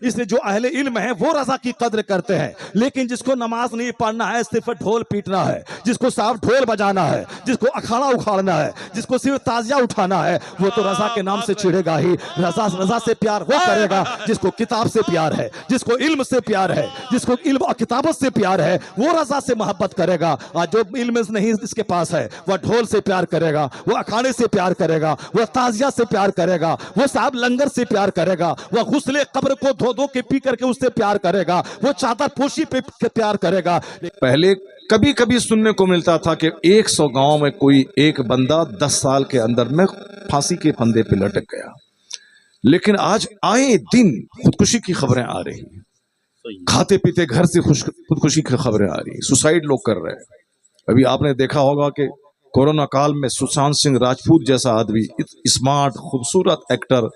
इसलिए जो अहले इल्म है वो रजा की कद्र करते हैं, लेकिन जिसको नमाज नहीं पढ़ना है, सिर्फ ढोल पीटना है, जिसको साफ ढोल बजाना है, जिसको अखाड़ा उखाड़ना है, जिसको सिर्फ ताजिया उठाना है, वो तो रजा के नाम से चिढ़ेगा ही। रजा से प्यार वो करेगा जिसको किताब से प्यार है, जिसको इल्म से प्यार है, जिसको इल्म और किताबत से प्यार है, वो रजा से मोहब्बत करेगा। और जो इल्म नहीं इसके पास है, वह ढोल से प्यार करेगा, वो अखाड़े से प्यार करेगा, वह ताजिया से प्यार करेगा, वो साहब लंगर से प्यार करेगा, वह गुस्ले कब्र को धो धो के पी करके उससे प्यार करेगा, वो चादर पोशी पे प्यार करेगा। पहले कभी कभी सुनने को मिलता था कि 100 गांव में कोई एक बंदा 10 साल के अंदर में फांसी के फंदे पे लटक गया, लेकिन आज आए दिन खुदकुशी की खबरें आ रही हैं, खाते पीते घर से खुदकुशी की खबरें आ रही हैं, सुसाइड लोग कर रहे हैं। अभी आपने देखा होगा कि कोरोना काल में सुशांत सिंह राजपूत जैसा आदमी, स्मार्ट खूबसूरत एक्टर,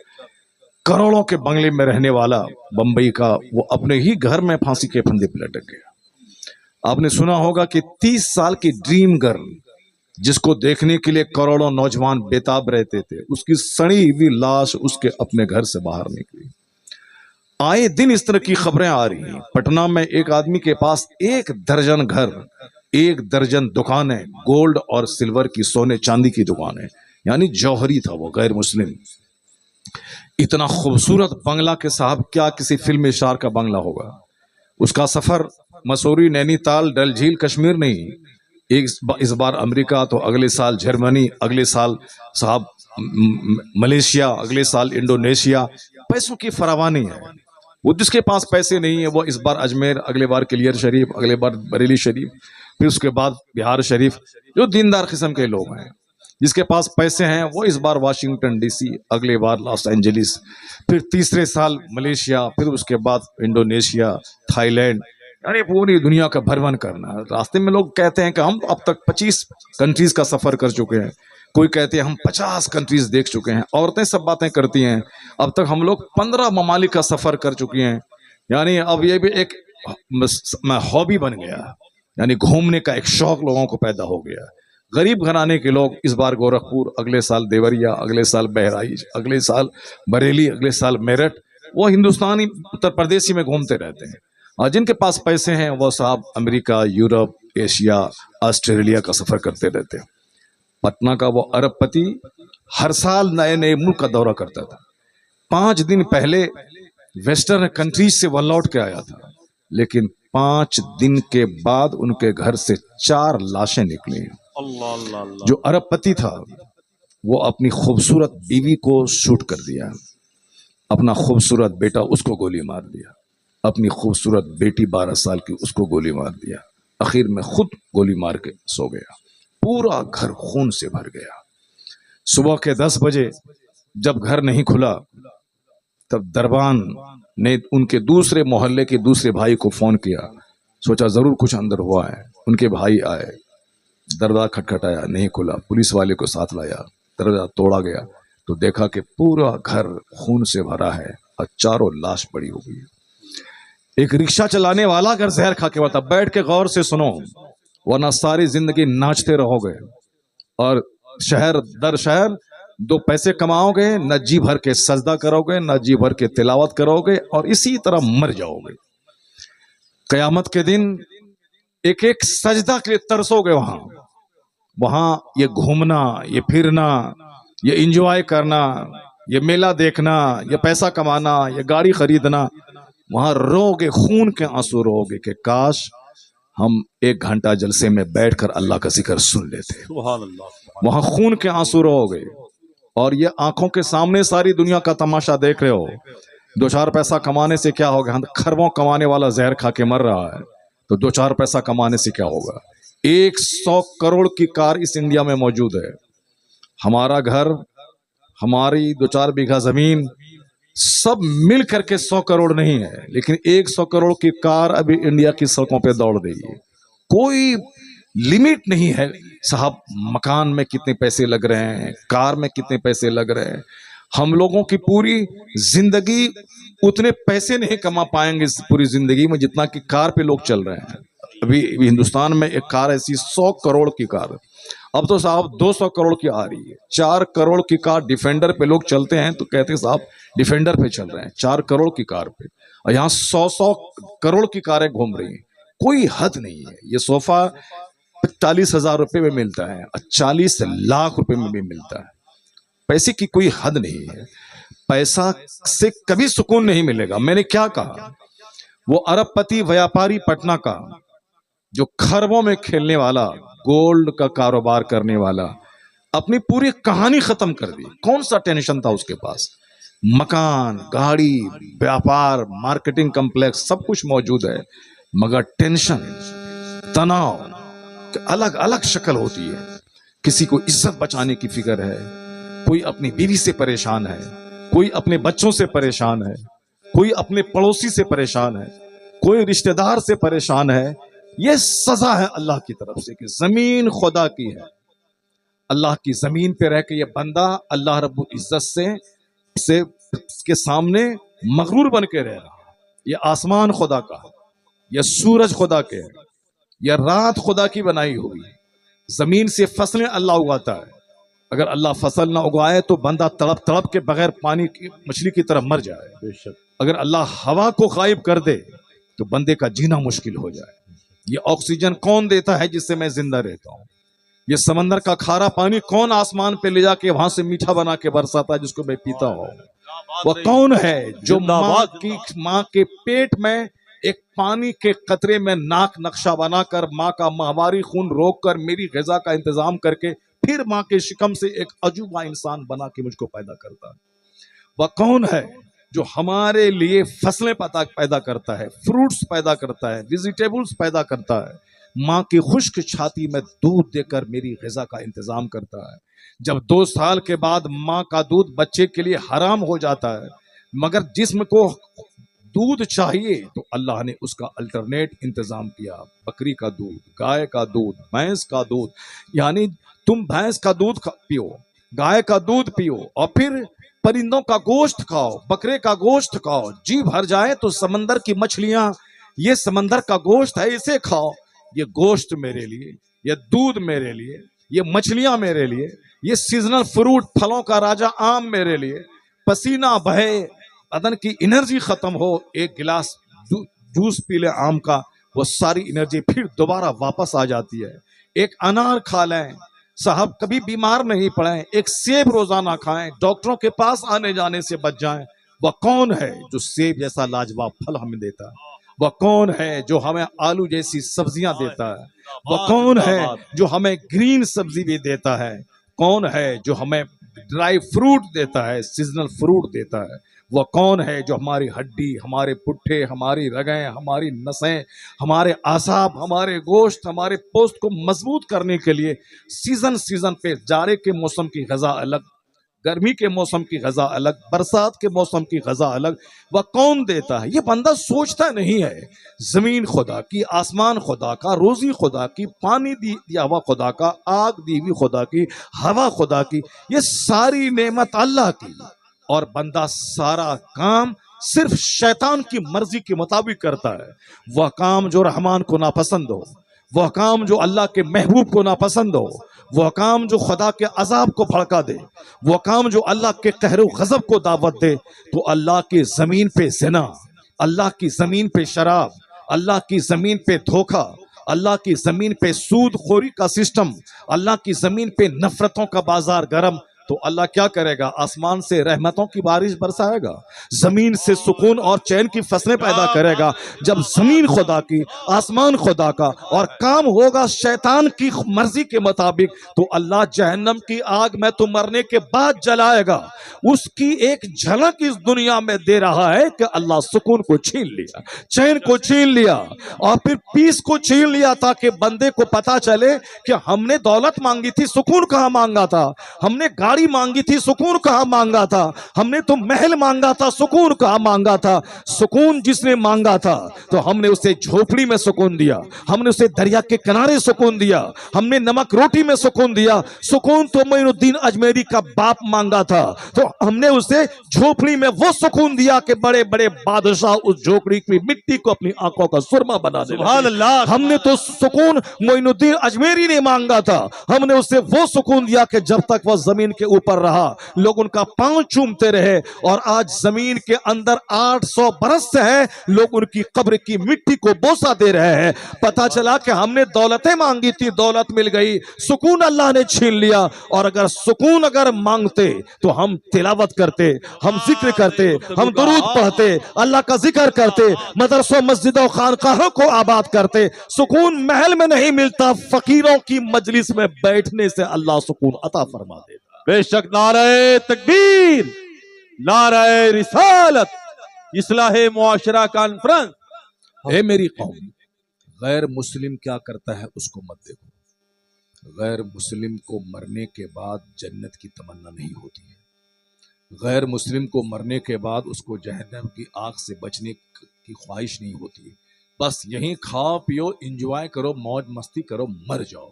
करोड़ों के बंगले में रहने वाला बंबई का, वो अपने ही घर में फांसी के फंदे पे लटक गया। आपने सुना होगा कि 30 साल की ड्रीम गर्ल, जिसको देखने के लिए करोड़ों नौजवान बेताब रहते थे, उसकी सड़ी हुई लाश उसके अपने घर से बाहर निकली। आए दिन इस तरह की खबरें आ रही हैं। पटना में एक आदमी के पास 1 दर्जन घर, 1 दर्जन दुकानें, गोल्ड और सिल्वर की, सोने चांदी की दुकानें, यानी जौहरी था वो, गैर मुस्लिम। इतना खूबसूरत बंगला के साहब क्या किसी फिल्म स्टार का बंगला होगा। उसका सफर मसूरी, नैनीताल, डल झील, कश्मीर नहीं, इस बार अमेरिका, तो अगले साल जर्मनी, अगले साल साहब मलेशिया, अगले साल इंडोनेशिया। पैसों की फरावानी है। वो जिसके पास पैसे नहीं है वो इस बार अजमेर, अगले बार क्लियर शरीफ, अगले बार बरेली शरीफ, फिर उसके बाद बिहार शरीफ। जो दीनदार किस्म के लोग हैं, जिसके पास पैसे हैं, वो इस बार वाशिंगटन डीसी, अगले बार लॉस एंजलिस, फिर तीसरे साल मलेशिया, फिर उसके बाद इंडोनेशिया, थाईलैंड, यानी पूरी दुनिया का भ्रमण करना। रास्ते में लोग कहते हैं कि हम अब तक 25 कंट्रीज का सफर कर चुके हैं, कोई कहते हैं हम 50 कंट्रीज देख चुके हैं। औरतें सब बातें करती हैं, अब तक हम लोग 15 ममालिक का सफर कर चुके हैं। यानी अब ये भी एक हॉबी बन गया, यानी घूमने का एक शौक लोगों को पैदा हो गया। गरीब घराने के लोग इस बार गोरखपुर, अगले साल देवरिया, अगले साल बहराइच, अगले साल बरेली, अगले साल मेरठ, वो हिंदुस्तानी उत्तर प्रदेश में घूमते रहते हैं। और जिनके पास पैसे हैं वो साहब अमेरिका, यूरोप, एशिया, ऑस्ट्रेलिया का सफर करते रहते हैं। पटना का वो अरबपति हर साल नए नए मुल्क का दौरा करता था। 5 दिन पहले वेस्टर्न कंट्रीज से वह लौट के आया था, लेकिन 5 दिन के बाद उनके घर से 4 लाशें निकली। जो अरबपति था वो अपनी खूबसूरत बीवी को शूट कर दिया, अपना खूबसूरत बेटा उसको गोली मार दिया, अपनी खूबसूरत बेटी 12 साल की उसको गोली मार दिया, आखिर में खुद गोली मार के सो गया। पूरा घर खून से भर गया। सुबह के 10 बजे जब घर नहीं खुला, तब दरबान ने उनके दूसरे मोहल्ले के दूसरे भाई को फोन किया, सोचा जरूर कुछ अंदर हुआ है। उनके भाई आए, दरवाजा खटखटाया, नहीं खुला, पुलिस वाले को साथ लाया, दरवाजा तोड़ा गया तो देखा कि पूरा घर खून से भरा है और चारों लाश पड़ी हो गई। एक रिक्शा चलाने वाला अगर जहर खा के बता, बैठ के गौर से सुनो, वरना सारी जिंदगी नाचते रहोगे और शहर दर शहर 2 पैसे कमाओगे, न जी भर के सजदा करोगे, न जी भर के तिलावत करोगे और इसी तरह मर जाओगे। कयामत के दिन एक एक सजदा के लिए तरसोगे। वहां ये घूमना, ये फिरना, ये एंजॉय करना, ये मेला देखना, ये पैसा कमाना, ये गाड़ी खरीदना, वहां रोगे, खून के आंसू रोगे कि काश हम 1 घंटा जलसे में बैठकर अल्लाह का जिक्र सुन लेते। वहां खून के आंसू रोगे और ये आंखों के सामने सारी दुनिया का तमाशा देख रहे हो। 2-4 पैसा कमाने से क्या होगा? खरबों कमाने वाला जहर खा के मर रहा है, तो 2-4 पैसा कमाने से क्या होगा? 100 करोड़ की कार इस इंडिया में मौजूद है। हमारा घर, हमारी 2-4 बीघा जमीन, सब मिल करके 100 करोड़ नहीं है, लेकिन 100 करोड़ की कार अभी इंडिया की सड़कों पे दौड़ रही है। कोई लिमिट नहीं है साहब, मकान में कितने पैसे लग रहे हैं, कार में कितने पैसे लग रहे हैं। हम लोगों की पूरी जिंदगी उतने पैसे नहीं कमा पाएंगे इस पूरी जिंदगी में जितना कि कार पे लोग चल रहे हैं। अभी हिंदुस्तान में एक कार ऐसी 100 करोड़ की कार, अब तो साहब 200 करोड़ की आ रही है। 4 करोड़ की कार डिफेंडर पे लोग चलते हैं तो कहते हैं साहब डिफेंडर पे चल रहे हैं, 4 करोड़ की कार पे। और यहाँ 100 करोड़ की कारें घूम रही हैं, कोई हद नहीं है। ये सोफा 45,000 रुपए में मिलता है और 40 लाख रुपए में भी मिलता है। पैसे की कोई हद नहीं है। पैसा से कभी सुकून नहीं मिलेगा। मैंने क्या कहा, वो अरबपति व्यापारी पटना का जो खरबों में खेलने वाला, गोल्ड का कारोबार करने वाला, अपनी पूरी कहानी खत्म कर दी। कौन सा टेंशन था उसके पास? मकान, गाड़ी, व्यापार, मार्केटिंग कॉम्प्लेक्स सब कुछ मौजूद है, मगर टेंशन, तनाव अलग अलग शक्ल होती है। किसी को इज्जत बचाने की फिक्र है, कोई अपनी बीवी से परेशान है, कोई अपने बच्चों से परेशान है, कोई अपने पड़ोसी से परेशान है, कोई रिश्तेदार से परेशान है। यह सजा है अल्लाह की तरफ से कि जमीन खुदा की है। अल्लाह की जमीन पे रह के ये बंदा अल्लाह रब्बुल इज्जत से के सामने मगरूर बन के रह रहा। ये आसमान खुदा का है, यह सूरज खुदा के है, यह रात खुदा की बनाई हुई। जमीन से फसलें अल्लाह उगाता है। अगर अल्लाह फसल ना उगाए तो बंदा तड़प तड़प के बगैर पानी की मछली की तरह मर जाए। अगर अल्लाह हवा को गायब कर दे तो बंदे का जीना मुश्किल हो जाए। ये ऑक्सीजन कौन देता है जिससे मैं जिंदा रहता हूँ? ये समंदर का खारा पानी कौन आसमान पे ले जाके वहां से मीठा बना के बरसाता है जिसको मैं पीता हूँ? वह कौन है जो माँ के पेट में एक पानी के कतरे में नाक नक्शा बनाकर माँ का माहवारी खून रोक कर मेरी ग़िज़ा का इंतजाम करके फिर माँ के शिकम से एक अजूबा इंसान बना के मुझको पैदा करता है? वह कौन है जो हमारे लिए फसलें पैदा करता है, फ्रूट्स पैदा करता है, वेजिटेबल्स पैदा करता है, माँ की खुश्क छाती में दूध देकर मेरी ग़िज़ा का इंतजाम करता है? जब 2 साल के बाद माँ का दूध बच्चे के लिए हराम हो जाता है, मगर जिस्म को दूध चाहिए तो अल्लाह ने उसका अल्टरनेट इंतजाम किया। बकरी का दूध, गाय का दूध, भैंस का दूध। यानी तुम भैंस का दूध पियो, गाय का दूध पियो और फिर परिंदों का गोश्त खाओ, बकरे का गोश्त खाओ। जी भर जाए तो समंदर की मछलियां, ये समंदर का गोश्त है, इसे खाओ। ये गोश्त मेरे लिए, ये दूध मेरे लिए, ये मछलियां मेरे लिए, ये सीजनल फ्रूट, फलों का राजा आम मेरे लिए। पसीना बहे, बदन की एनर्जी खत्म हो, एक गिलास जूस पी ले आम का, वो सारी एनर्जी फिर दोबारा वापस आ जाती है। एक अनार खा लें, साहब कभी बीमार नहीं पड़े। एक सेब रोजाना खाएं, डॉक्टरों के पास आने जाने से बच जाएं। वह कौन है जो सेब जैसा लाजवाब फल हमें देता है? वह कौन है जो हमें आलू जैसी सब्जियां देता है? वह कौन है जो हमें ग्रीन सब्जी भी देता है? कौन है जो हमें ड्राई फ्रूट देता है, सीजनल फ्रूट देता है? वह कौन है जो हमारी हड्डी, हमारे पुट्ठे, हमारी रगें, हमारी नसें, हमारे आसाब, हमारे गोश्त, हमारे पोस्ट को मजबूत करने के लिए सीजन पे, जाड़े के मौसम की ग़िज़ा अलग, गर्मी के मौसम की ग़िज़ा अलग, बरसात के मौसम की ग़िज़ा अलग, वह कौन देता है? ये बंदा सोचता नहीं है। ज़मीन खुदा की, आसमान खुदा का, रोज़ी खुदा की, पानी दिया हुआ खुदा का, आग दी हुई खुदा की, हवा खुदा की, ये सारी नेमत अल्लाह की। और बंदा सारा काम सिर्फ शैतान की मर्जी के मुताबिक करता है। वह काम जो रहमान को नापसंद हो, वह काम जो अल्लाह के महबूब को नापसंद हो, वह काम जो खुदा के अजाब को भड़का दे, वह काम जो अल्लाह के कहर गजब को दावत दे, तो अल्लाह की जमीन पे ज़िना, अल्लाह की जमीन पे शराब, अल्लाह की जमीन पे धोखा, अल्लाह की जमीन पे सूद खोरी का सिस्टम, अल्लाह की जमीन पे नफरतों का बाजार गरम, तो अल्लाह क्या करेगा? आसमान से रहमतों की बारिश बरसाएगा, जमीन से सुकून और चैन की फसलें पैदा करेगा। जब जमीन खुदा की, आसमान खुदा का और काम होगा शैतान की मर्जी के मुताबिक, तो अल्लाह जहन्नम की आग में तो मरने के बाद जलाएगा। उसकी एक झलक इस दुनिया में दे रहा है कि अल्लाह सुकून को छीन लिया, चैन को छीन लिया और फिर पीस को छीन लिया, ताकि बंदे को पता चले कि हमने दौलत मांगी थी, सुकून कहाँ मांगा था? हमने गाड़ी मांगी थी, सुकून कहां मांगा था? हमने तो महल मांगा था, सुकून कहां मांगा था? सुकून जिसने मांगा था तो हमने उसे झोपड़ी में सुकून दिया, हमने उसे दरिया के किनारे सुकून दिया, हमने नमक रोटी में सुकून दिया। सुकून तो मोइनुद्दीन अजमेरी का बाप मांगा था, तो हमने उसे झोपड़ी में वो सुकून दिया कि बड़े बड़े बादशाह उस झोपड़ी की मिट्टी को अपनी आंखों का सुरमा बना दे। हमने तो सुकून मोइनुद्दीन अजमेरी ने मांगा था, हमने उसे वो सुकून दिया कि जब तक वह जमीन के ऊपर रहा, लोग उनका पांव चूमते रहे, और आज जमीन के अंदर 800 बरस से है लोग उनकी कब्र की मिट्टी को बोसा दे रहे हैं। पता चला कि हमने दौलतें मांगी थी, दौलत मिल गई, सुकून अल्लाह ने छीन लिया। और अगर सुकून अगर मांगते तो हम तिलावत करते, हम जिक्र करते, हम दुरूद पढ़ते, अल्लाह का जिक्र करते, मदरसों मस्जिदों खानकाहों को आबाद करते। सुकून महल में नहीं मिलता, फकीरों की मजलिस में बैठने से अल्लाह सुकून अता फरमा देता। बेशक नारे तकबीर, नारे रिसालत, इस्लाहे मुआशरा कॉन्फ्रेंस। ए मेरी कौम, गैर मुस्लिम क्या करता है उसको मत देखो। गैर मुस्लिम को मरने के बाद जन्नत की तमन्ना नहीं होती है। गैर मुस्लिम को मरने के बाद उसको जहन्नम की आग से बचने की ख्वाहिश नहीं होती है। बस यहीं खाओ पियो, एंजॉय करो, मौज मस्ती करो, मर जाओ।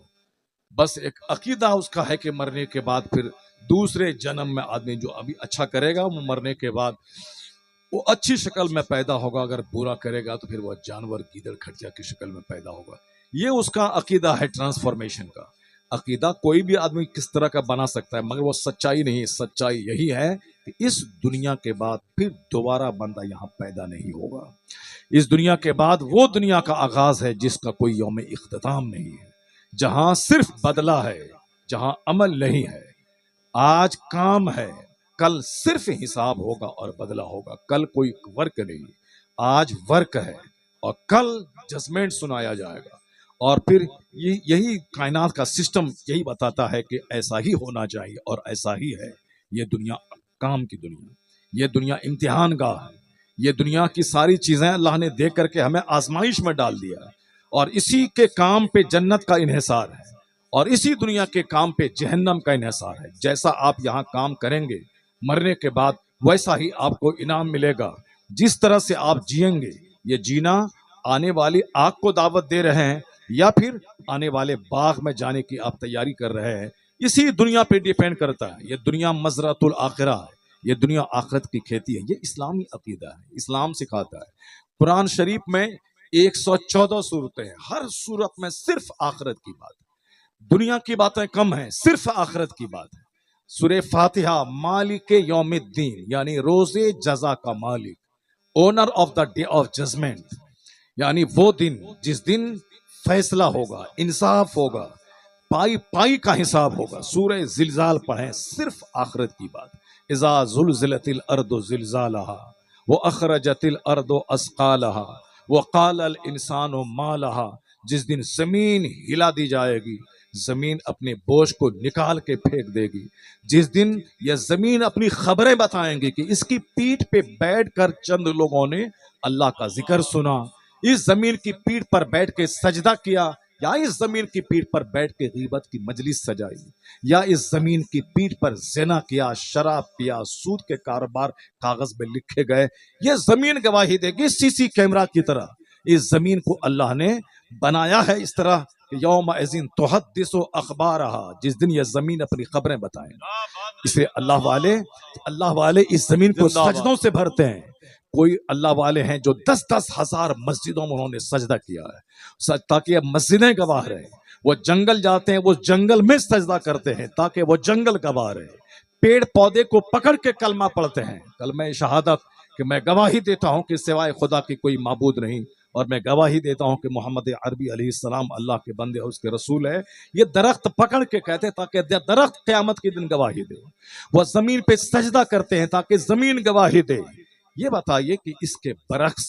बस एक अकीदा उसका है कि मरने के बाद फिर दूसरे जन्म में आदमी जो अभी अच्छा करेगा वो मरने के बाद वो अच्छी शक्ल में पैदा होगा, अगर बुरा करेगा तो फिर वो जानवर गीदड़ खटिया की शक्ल में पैदा होगा। ये उसका अकीदा है ट्रांसफॉर्मेशन का। अकीदा कोई भी आदमी किस तरह का बना सकता है, मगर वो सच्चाई नहीं। सच्चाई यही है कि इस दुनिया के बाद फिर दोबारा बंदा यहाँ पैदा नहीं होगा। इस दुनिया के बाद वो दुनिया का आगाज है जिसका कोई यौम इख्तिताम नहीं है, जहां सिर्फ बदला है, जहां अमल नहीं है। आज काम है, कल सिर्फ हिसाब होगा और बदला होगा। कल कोई वर्क नहीं, आज वर्क है और कल जजमेंट सुनाया जाएगा। और फिर यही कायनात का सिस्टम यही बताता है कि ऐसा ही होना चाहिए और ऐसा ही है। ये दुनिया काम की दुनिया, ये दुनिया इम्तिहान गाह है। ये दुनिया की सारी चीजें अल्लाह ने देख करके हमें आजमाइश में डाल दिया है, और इसी के काम पे जन्नत का इन्हिसार है और इसी दुनिया के काम पे जहन्नम का इन्हिसार है। जैसा आप यहाँ काम करेंगे मरने के बाद वैसा ही आपको इनाम मिलेगा। जिस तरह से आप जिएंगे, ये जीना आने वाली आग को दावत दे रहे हैं या फिर आने वाले बाग में जाने की आप तैयारी कर रहे हैं, इसी दुनिया पे डिपेंड करता है। ये दुनिया मजरातुल आखिरा है, ये दुनिया आखिरत की खेती है। ये इस्लामी अकीदा है, इस्लाम सिखाता है। कुरान शरीफ में 114 सूरतें हैं, हर सूरत में सिर्फ आखिरत की बात है। दुनिया की बातें कम है, सिर्फ आखिरत की बात है। सूरह फातिहा, मालिक यौमिद्दीन यानी रोजे जजा का मालिक, owner of the day of judgement, यानी वो दिन जिस दिन फैसला होगा, इंसाफ होगा, पाई पाई का हिसाब होगा। सूरह जिलजाल पढ़ें, सिर्फ आखिरत की बात। इज़ा ज़ुलज़िलतिल अर्दु ज़िलज़ालहा व अखरजतिल अर्दु अस्क़ालहा व क़ालल इंसानु मा लहा। जिस दिन जमीन हिला दी जाएगी, जमीन अपने बोझ को निकाल के फेंक देगी। जिस दिन यह जमीन अपनी खबरें बताएंगी कि इसकी पीठ पे बैठकर चंद लोगों ने अल्लाह का जिक्र सुना, इस जमीन की पीठ पर बैठ के सजदा किया, या इस जमीन की पीठ पर बैठ के गीबत की मजलिस सजाई, या इस जमीन की पीठ पर ज़िना किया, शराब पिया, सूद के कारोबार कागज में लिखे गए। ये जमीन गवाही देगी सीसी कैमरा की तरह। इस जमीन को अल्लाह ने बनाया है इस तरह कि यौम अज़ीन तुहद्दिसु अखबारहा, जिस दिन यह जमीन अपनी खबरें बताएगी। इसलिए अल्लाह वाले इस जमीन को सजदों से भरते हैं। कोई अल्लाह वाले हैं जो 10-10 हजार मस्जिदों में उन्होंने सजदा किया है ताकि मस्जिदें गवाह रहे। वो जंगल जाते हैं, वो जंगल में सजदा करते हैं ताकि वो जंगल गवाह रहे। पेड़ पौधे को पकड़ के कलमा पढ़ते हैं, कलमा शहादत, कि मैं गवाही देता हूं कि सिवाय खुदा की कोई माबूद नहीं, और मैं गवाही देता हूं कि मोहम्मद अरबी अलैहिस्सलाम अल्लाह के बंदे और उसके रसूल है। ये दरख्त पकड़ के कहते हैं ताकि दरख्त क़यामत के दिन गवाही दे। वह जमीन पे सजदा करते हैं ताकि जमीन गवाही दे। ये बताइए कि इसके बरक्स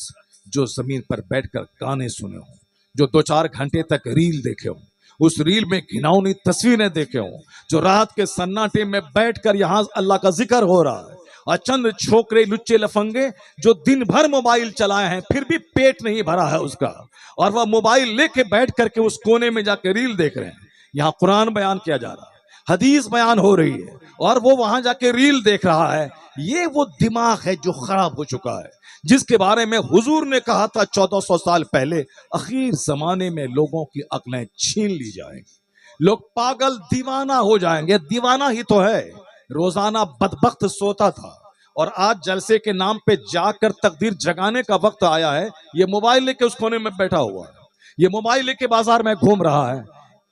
जो जमीन पर बैठकर गाने सुने हों, जो 2-4 घंटे तक रील देखे हों, उस रील में घिनौनी तस्वीरें देखे हों, जो रात के सन्नाटे में बैठकर यहाँ अल्लाह का जिक्र हो रहा है, और चंद छोकरे लुच्चे लफंगे जो दिन भर मोबाइल चलाए हैं फिर भी पेट नहीं भरा है उसका, और वह मोबाइल लेके बैठ करके उस कोने में जाके रील देख रहे हैं। यहाँ कुरान बयान किया जा रहा है, हदीस बयान हो रही है, और वो वहां जाके रील देख रहा है। ये वो दिमाग है जो खराब हो चुका है, जिसके बारे में हुजूर ने कहा था 1400 साल पहले, आखिर जमाने में लोगों की अक्लें छीन ली जाएंगी, लोग पागल दीवाना हो जाएंगे। दीवाना ही तो है, रोजाना बदबख्त सोता था और आज जलसे के नाम पे जाकर तकदीर जगाने का वक्त आया है। ये मोबाइल लेके उस कोने में बैठा हुआ है, ये मोबाइल लेके बाजार में घूम रहा है,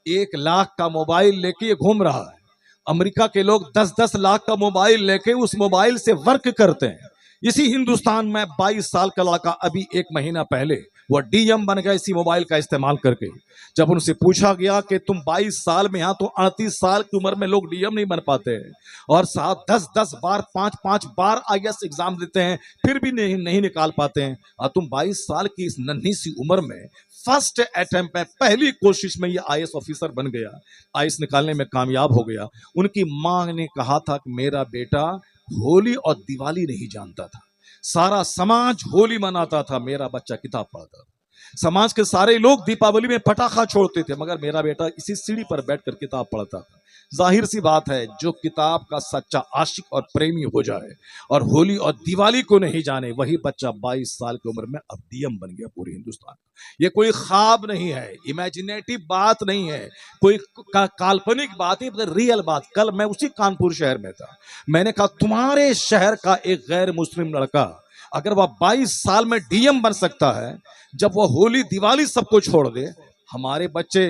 1 लाख का मोबाइल लेके ये घूम रहा है, अमेरिका के लोग 10-10 लाख का मोबाइल लेके उस मोबाइल से वर्क करते हैं। इसी हिंदुस्तान में 22 साल का लड़का अभी 1 महीना पहले वो डीएम बन गया इसी मोबाइल का इस्तेमाल करके। जब उनसे पूछा गया कि तुम 22 साल में, यहाँ तो 38 साल की उम्र में लोग डीएम नहीं बन पाते हैं और साथ 10-10 बार 5-5 बार आईएएस एग्जाम देते हैं फिर भी नहीं निकाल पाते हैं, और तुम 22 साल की इस नन्ही सी उम्र में फर्स्ट अटेम्प्ट में, पहली कोशिश में ये आईएएस ऑफिसर बन गया, आईएएस निकालने में कामयाब हो गया। उनकी मां ने कहा था कि मेरा बेटा होली और दिवाली नहीं जानता था, सारा समाज होली मनाता था, मेरा बच्चा किताब पढ़ता था। समाज के सारे लोग दीपावली में पटाखा छोड़ते थे मगर मेरा बेटा इसी सीढ़ी पर बैठकर किताब पढ़ता था। जाहिर सी बात है, जो किताब का सच्चा आशिक और प्रेमी हो जाए और होली और दिवाली को नहीं जाने, वही बच्चा 22 साल की उम्र में अब डीएम बन गया पूरे हिंदुस्तान। ये कोई ख्वाब नहीं है, इमेजिनेटिव बात नहीं है, कोई काल्पनिक बात है, मगर रियल बात। कल मैं उसी कानपुर शहर में था, मैंने कहा तुम्हारे शहर का एक गैर मुस्लिम लड़का अगर वह 22 साल में डीएम बन सकता है, जब वह होली दिवाली सबको छोड़ दे, हमारे बच्चे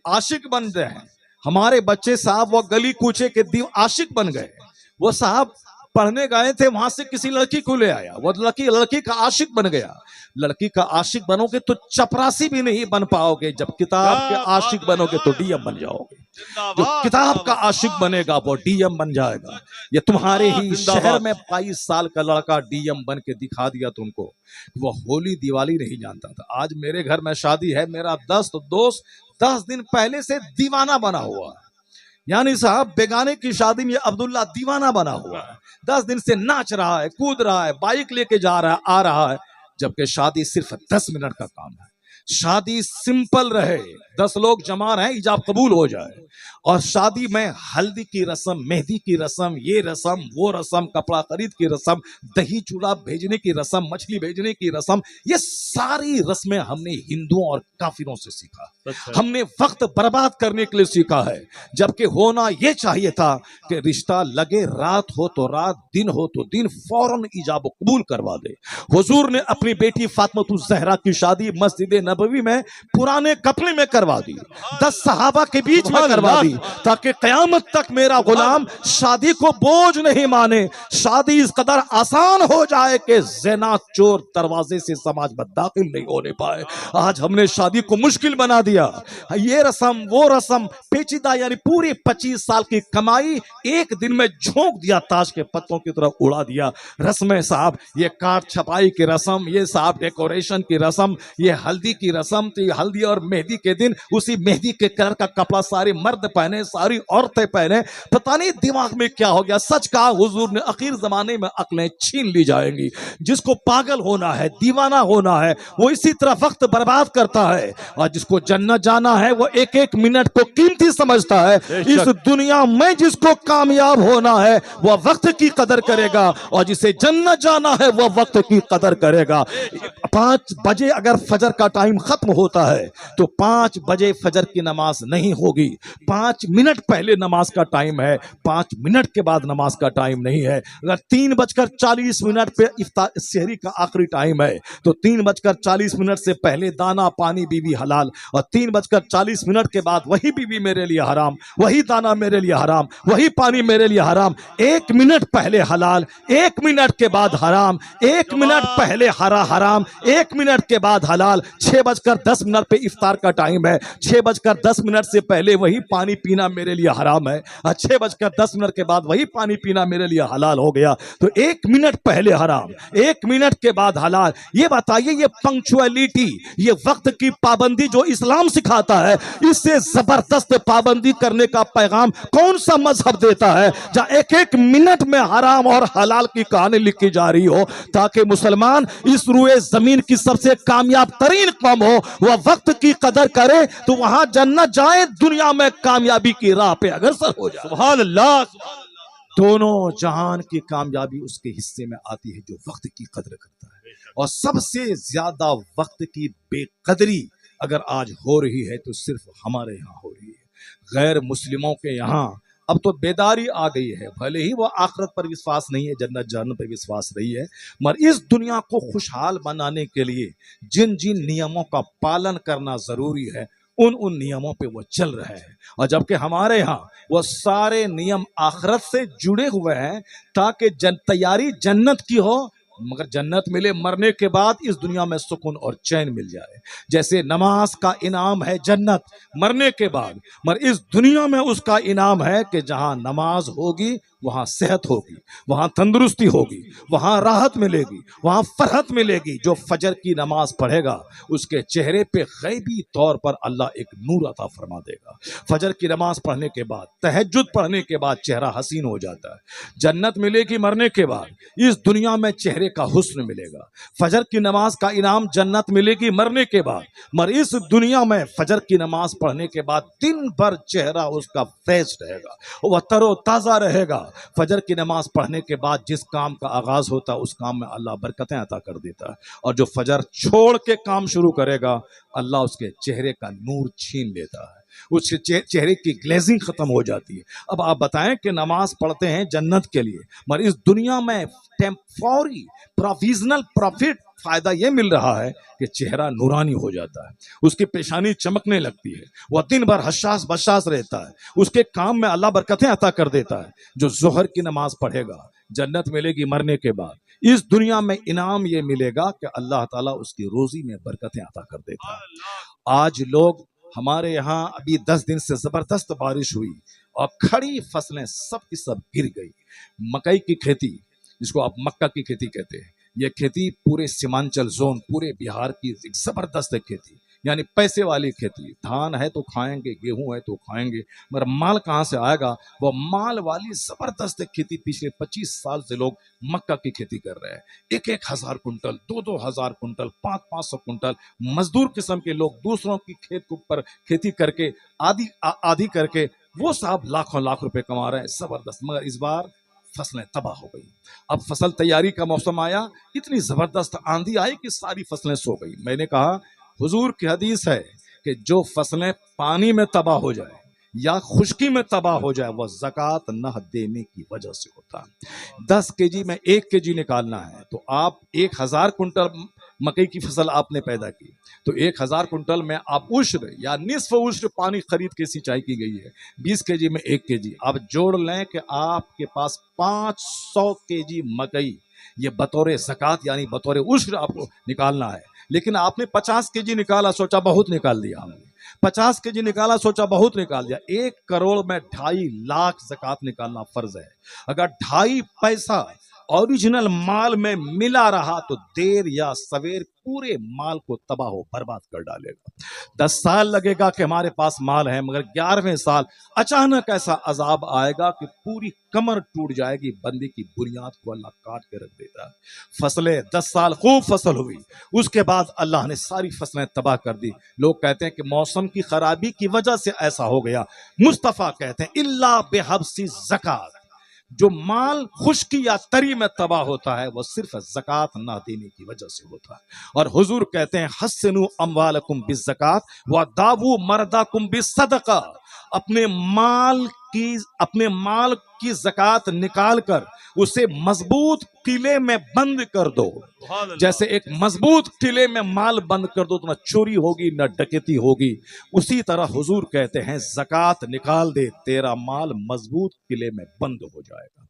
आशिक बन गए हैं, हमारे बच्चे साहब वो गली कूचे के आशिक बन गए। वो साहब पढ़ने गए थे, वहां से किसी लड़की को ले आया, वो लड़की का आशिक बन गया। लड़की का आशिक बनोगे तो चपरासी भी नहीं बन पाओगे, जब किताब के आशिक बनोगे तो डीएम बन जाओगे। जो किताब का आशिक बनेगा वो डीएम बन जाएगा। ये तुम्हारे ही शहर में 22 साल का लड़का डीएम बन के दिखा दिया तुमको, वो होली दिवाली नहीं जानता था। आज मेरे घर में शादी है, मेरा दोस्त 10 दिन पहले से दीवाना बना हुआ है, यानी साहब बेगाने की शादी में अब्दुल्ला दीवाना बना हुआ है, 10 दिन से नाच रहा है, कूद रहा है, बाइक लेके जा रहा है, आ रहा है, जबकि शादी सिर्फ 10 मिनट का काम है। शादी सिंपल रहे, 10 लोग जमा रहे, इजाब कबूल हो जाए। और शादी में हल्दी की रस्म, मेहंदी की रस्म, ये रस्म वो रस्म, कपड़ा खरीद की रस्म, दही चूड़ा भेजने की रस्म, मछली भेजने की रस्म, ये सारी रस्में हमने हिंदुओं और काफिरों से सीखा। हमने वक्त बर्बाद करने के लिए सीखा है, जबकि होना यह चाहिए था कि रिश्ता लगे, रात हो तो रात, दिन हो तो दिन, फौरन इजाब कबूल करवा दे। हुजूर ने अपनी बेटी फातिमा ज़हरा की शादी मस्जिद नबवी में पुराने कपड़े में करवा दी, 10 सहाबा के बीच में करवा दी, ताकि क़यामत तक मेरा गुलाम शादी को बोझ नहीं माने, शादी इस कदर आसान हो जाए कि ज़िना चोर दरवाजे से समाज में दाखिल नहीं होने पाए। आज हमने शादी को मुश्किल बना दिया, ये रस्म वो रस्म, पेचीदा, यानी पूरी 25 साल की कमाई एक दिन में झोंक दिया, ताश के पत्तों की तरफ उड़ा दिया। रस्में साहब, ये कार्ड छपाई की रस्म, ये साहब डेकोरेशन की रस्म, ये हल्दी की रस्म, तो हल्दी और मेहंदी के दिन उसी मेहंदी के कलर का कपड़ा सारे मर्द पहने, सारी औरतें पहने, पता नहीं दिमाग में क्या हो गया। सच कहा हुजूर ने, आखिर जमाने में अक्लें छीन ली जाएंगी। जिसको पागल होना है, दीवाना होना है, वो इसी तरह वक्त बर्बाद करता है, और जिसको जन्नत जाना है वो एक एक मिनट को कीमती समझता है। इस दुनिया में जिसको कामयाब होना है वह वक्त की कदर करेगा, और जिसे जन्नत जाना है वह वक्त की कदर करेगा। 5 बजे अगर फजर का टाइम खत्म होता है तो 5 बजे फजर की नमाज नहीं होगी, 5 मिनट पहले नमाज का टाइम है, 5 मिनट के बाद नमाज का टाइम नहीं है। अगर 3:40 पे इफ्तार सहरी का आखिरी टाइम है तो 3:40 से पहले दाना पानी बीवी हलाल, और 3:40 के बाद वही बीवी मेरे लिए हराम, वही दाना मेरे लिए हराम, वही पानी मेरे लिए हराम। 1 मिनट पहले हलाल, 1 मिनट के बाद हराम, 1 मिनट पहले हराम, 1 मिनट के बाद हलाल। 6:10 पे इफ्तार का टाइम है, 6:10 से पहले वही पानी पीना मेरे लिए हराम है, और 6:10 के बाद वही पानी पीना मेरे लिए हलाल हो गया। तो 1 मिनट पहले हराम, 1 मिनट के बाद हलाल। ये बताइए, ये पंक्चुअलिटी, ये वक्त की पाबंदी जो इस्लाम सिखाता है, इससे जबरदस्त पाबंदी करने का पैगाम कौन सा मजहब देता है, जहां एक एक मिनट में हराम और हलाल की कहानी लिखी जा रही हो, ताकि मुसलमान इस रुए जमीन की सबसे कामयाब तरीन कौम हो, वह वक्त की कदर करे तो वहां जन्नत जाए, दुनिया में कामयाबी की राह पे अग्रसर हो जाए। सुभान अल्लाह। दोनों जहान की कामयाबी उसके हिस्से में आती है जो वक्त की कदर करता है, और सबसे ज्यादा वक्त की बेकदरी अगर आज हो रही है तो सिर्फ हमारे यहाँ हो रही है। गैर मुस्लिमों के यहाँ अब तो बेदारी आ गई है, भले ही वो आखिरत पर विश्वास नहीं है, जन्नत जहन्नम पर विश्वास नहीं है, मगर इस दुनिया को खुशहाल बनाने के लिए जिन जिन नियमों का पालन करना जरूरी है उन उन नियमों पे वो चल रहे हैं। और जबकि हमारे यहाँ वो सारे नियम आखिरत से जुड़े हुए हैं ताकि तैयारी जन्नत की हो, मगर जन्नत मिले मरने के बाद, इस दुनिया में सुकून और चैन मिल जाए। जैसे नमाज का इनाम है जन्नत मरने के बाद, मगर इस दुनिया में उसका इनाम है कि जहां नमाज होगी वहां सेहत होगी, वहां तंदुरुस्ती होगी, वहां राहत मिलेगी, वहां फरहत मिलेगी। जो फजर की नमाज पढ़ेगा उसके चेहरे पे गैबी तौर पर अल्लाह एक नूर अता फरमा देगा। फजर की नमाज पढ़ने के बाद, तहज्जुद पढ़ने के बाद चेहरा हसीन हो जाता है। जन्नत मिलेगी मरने के बाद, इस दुनिया में चेहरे का हुस्न मिलेगा। फजर की नमाज का इनाम जन्नत मिलेगी मरने के बाद, मगर इस दुनिया में फजर की नमाज पढ़ने के बाद दिन भर चेहरा उसका फ्रेश रहेगा, वह तरोताजा रहेगा। फजर की नमाज पढ़ने के बाद जिस काम का आगाज होता है उस काम में अल्लाह बरकतें अता कर देता है, और जो फजर छोड़ के काम शुरू करेगा अल्लाह उसके चेहरे का नूर छीन लेता है, उसके चेहरे की ग्लेजिंग खत्म हो जाती है। अब आप बताएं कि नमाज पढ़ते हैं जन्नत के लिए, मगर इस दुनिया में टेम्पोररी प्रोविजनल प्रॉफिट फायदा यह मिल रहा है कि चेहरा नूरानी हो जाता है, उसकी पेशानी चमकने लगती है, वह दिन भर हशास बशास रहता है, उसके काम में अल्लाह बरकतें अता कर देता है। जो जोहर की नमाज पढ़ेगा जन्नत मिलेगी मरने के बाद, इस दुनिया में इनाम यह मिलेगा कि अल्लाह ताला उसकी रोजी में बरकतें अता कर देता है। आज लोग हमारे यहाँ अभी 10 दिन से जबरदस्त बारिश हुई और खड़ी फसलें सब की सब गिर गई। मकई की खेती, जिसको आप मक्का की खेती कहते हैं, यह खेती पूरे सीमांचल जोन, पूरे बिहार की एक जबरदस्त खेती, यानी पैसे वाली खेती। धान है तो खाएंगे, गेहूं है तो खाएंगे, मगर माल कहाँ से आएगा? वो माल वाली जबरदस्त खेती। पिछले 25 साल से लोग मक्का की खेती कर रहे हैं। 1,000 कुंटल, 2,000 कुंटल, 500 कुंटल। मजदूर किस्म के लोग दूसरों की खेत के ऊपर खेती करके आधी करके वो साहब लाखों लाख रुपए कमा रहे हैं, जबरदस्त। मगर इस बार फसलें तबाह हो गई। अब फसल तैयारी का मौसम आया, इतनी जबरदस्त आंधी आई कि सारी फसलें सो गई। मैंने कहा हुजूर की हदीस है कि जो फसलें पानी में तबाह हो जाए या खुश्की में तबाह हो जाए वह ज़कात न देने की वजह से होता है। 10 केजी में 1 केजी निकालना है तो आप 1,000 कुंटल मकई की फसल आपने पैदा की, तो 1,000 कुंटल में आप उश्र या निस्फ उश्र पानी खरीद के सिंचाई की गई है। 20 केजी में 1 केजी आप जोड़ लें कि आपके पास 500 केजी मकई ये बतौर ज़कात यानी बतौर उश्र आपको निकालना है। लेकिन आपने 50 केजी निकाला, सोचा बहुत निकाल दिया हमने। 50 केजी निकाला, सोचा बहुत निकाल दिया। 1 करोड़ में 2.5 लाख ज़कात निकालना फर्ज है। अगर 2.5 पैसा ओरिजिनल माल में मिला रहा तो देर या सवेर पूरे माल को तबाह बर्बाद कर डालेगा। 10 साल लगेगा कि हमारे पास माल है, मगर 11वें साल अचानक ऐसा अजाब आएगा कि पूरी कमर टूट जाएगी। बंदे की बुनियाद को अल्लाह काट के रख देता है। फसलें 10 साल खूब फसल हुई, उसके बाद अल्लाह ने सारी फसलें तबाह कर दी। लोग कहते हैं कि मौसम की खराबी की वजह से ऐसा हो गया। मुस्तफ़ा कहते हैं इल्ला बेहब्सी ज़कात, जो माल खुश्की या तरी में तबाह होता है वह सिर्फ ज़कात ना देने की वजह से होता है। और हुजूर कहते हैं हस्सनु अम्वालकुम बिज़्ज़कात व दावू मर्दाकुम बिस्सदका, अपने माल की ज़कात निकाल कर उसे मजबूत किले में बंद कर दो। जैसे एक मजबूत किले में माल बंद कर दो तो न चोरी होगी न डकैती होगी, उसी तरह हुजूर कहते हैं ज़कात निकाल दे, तेरा माल मजबूत किले में बंद हो जाएगा।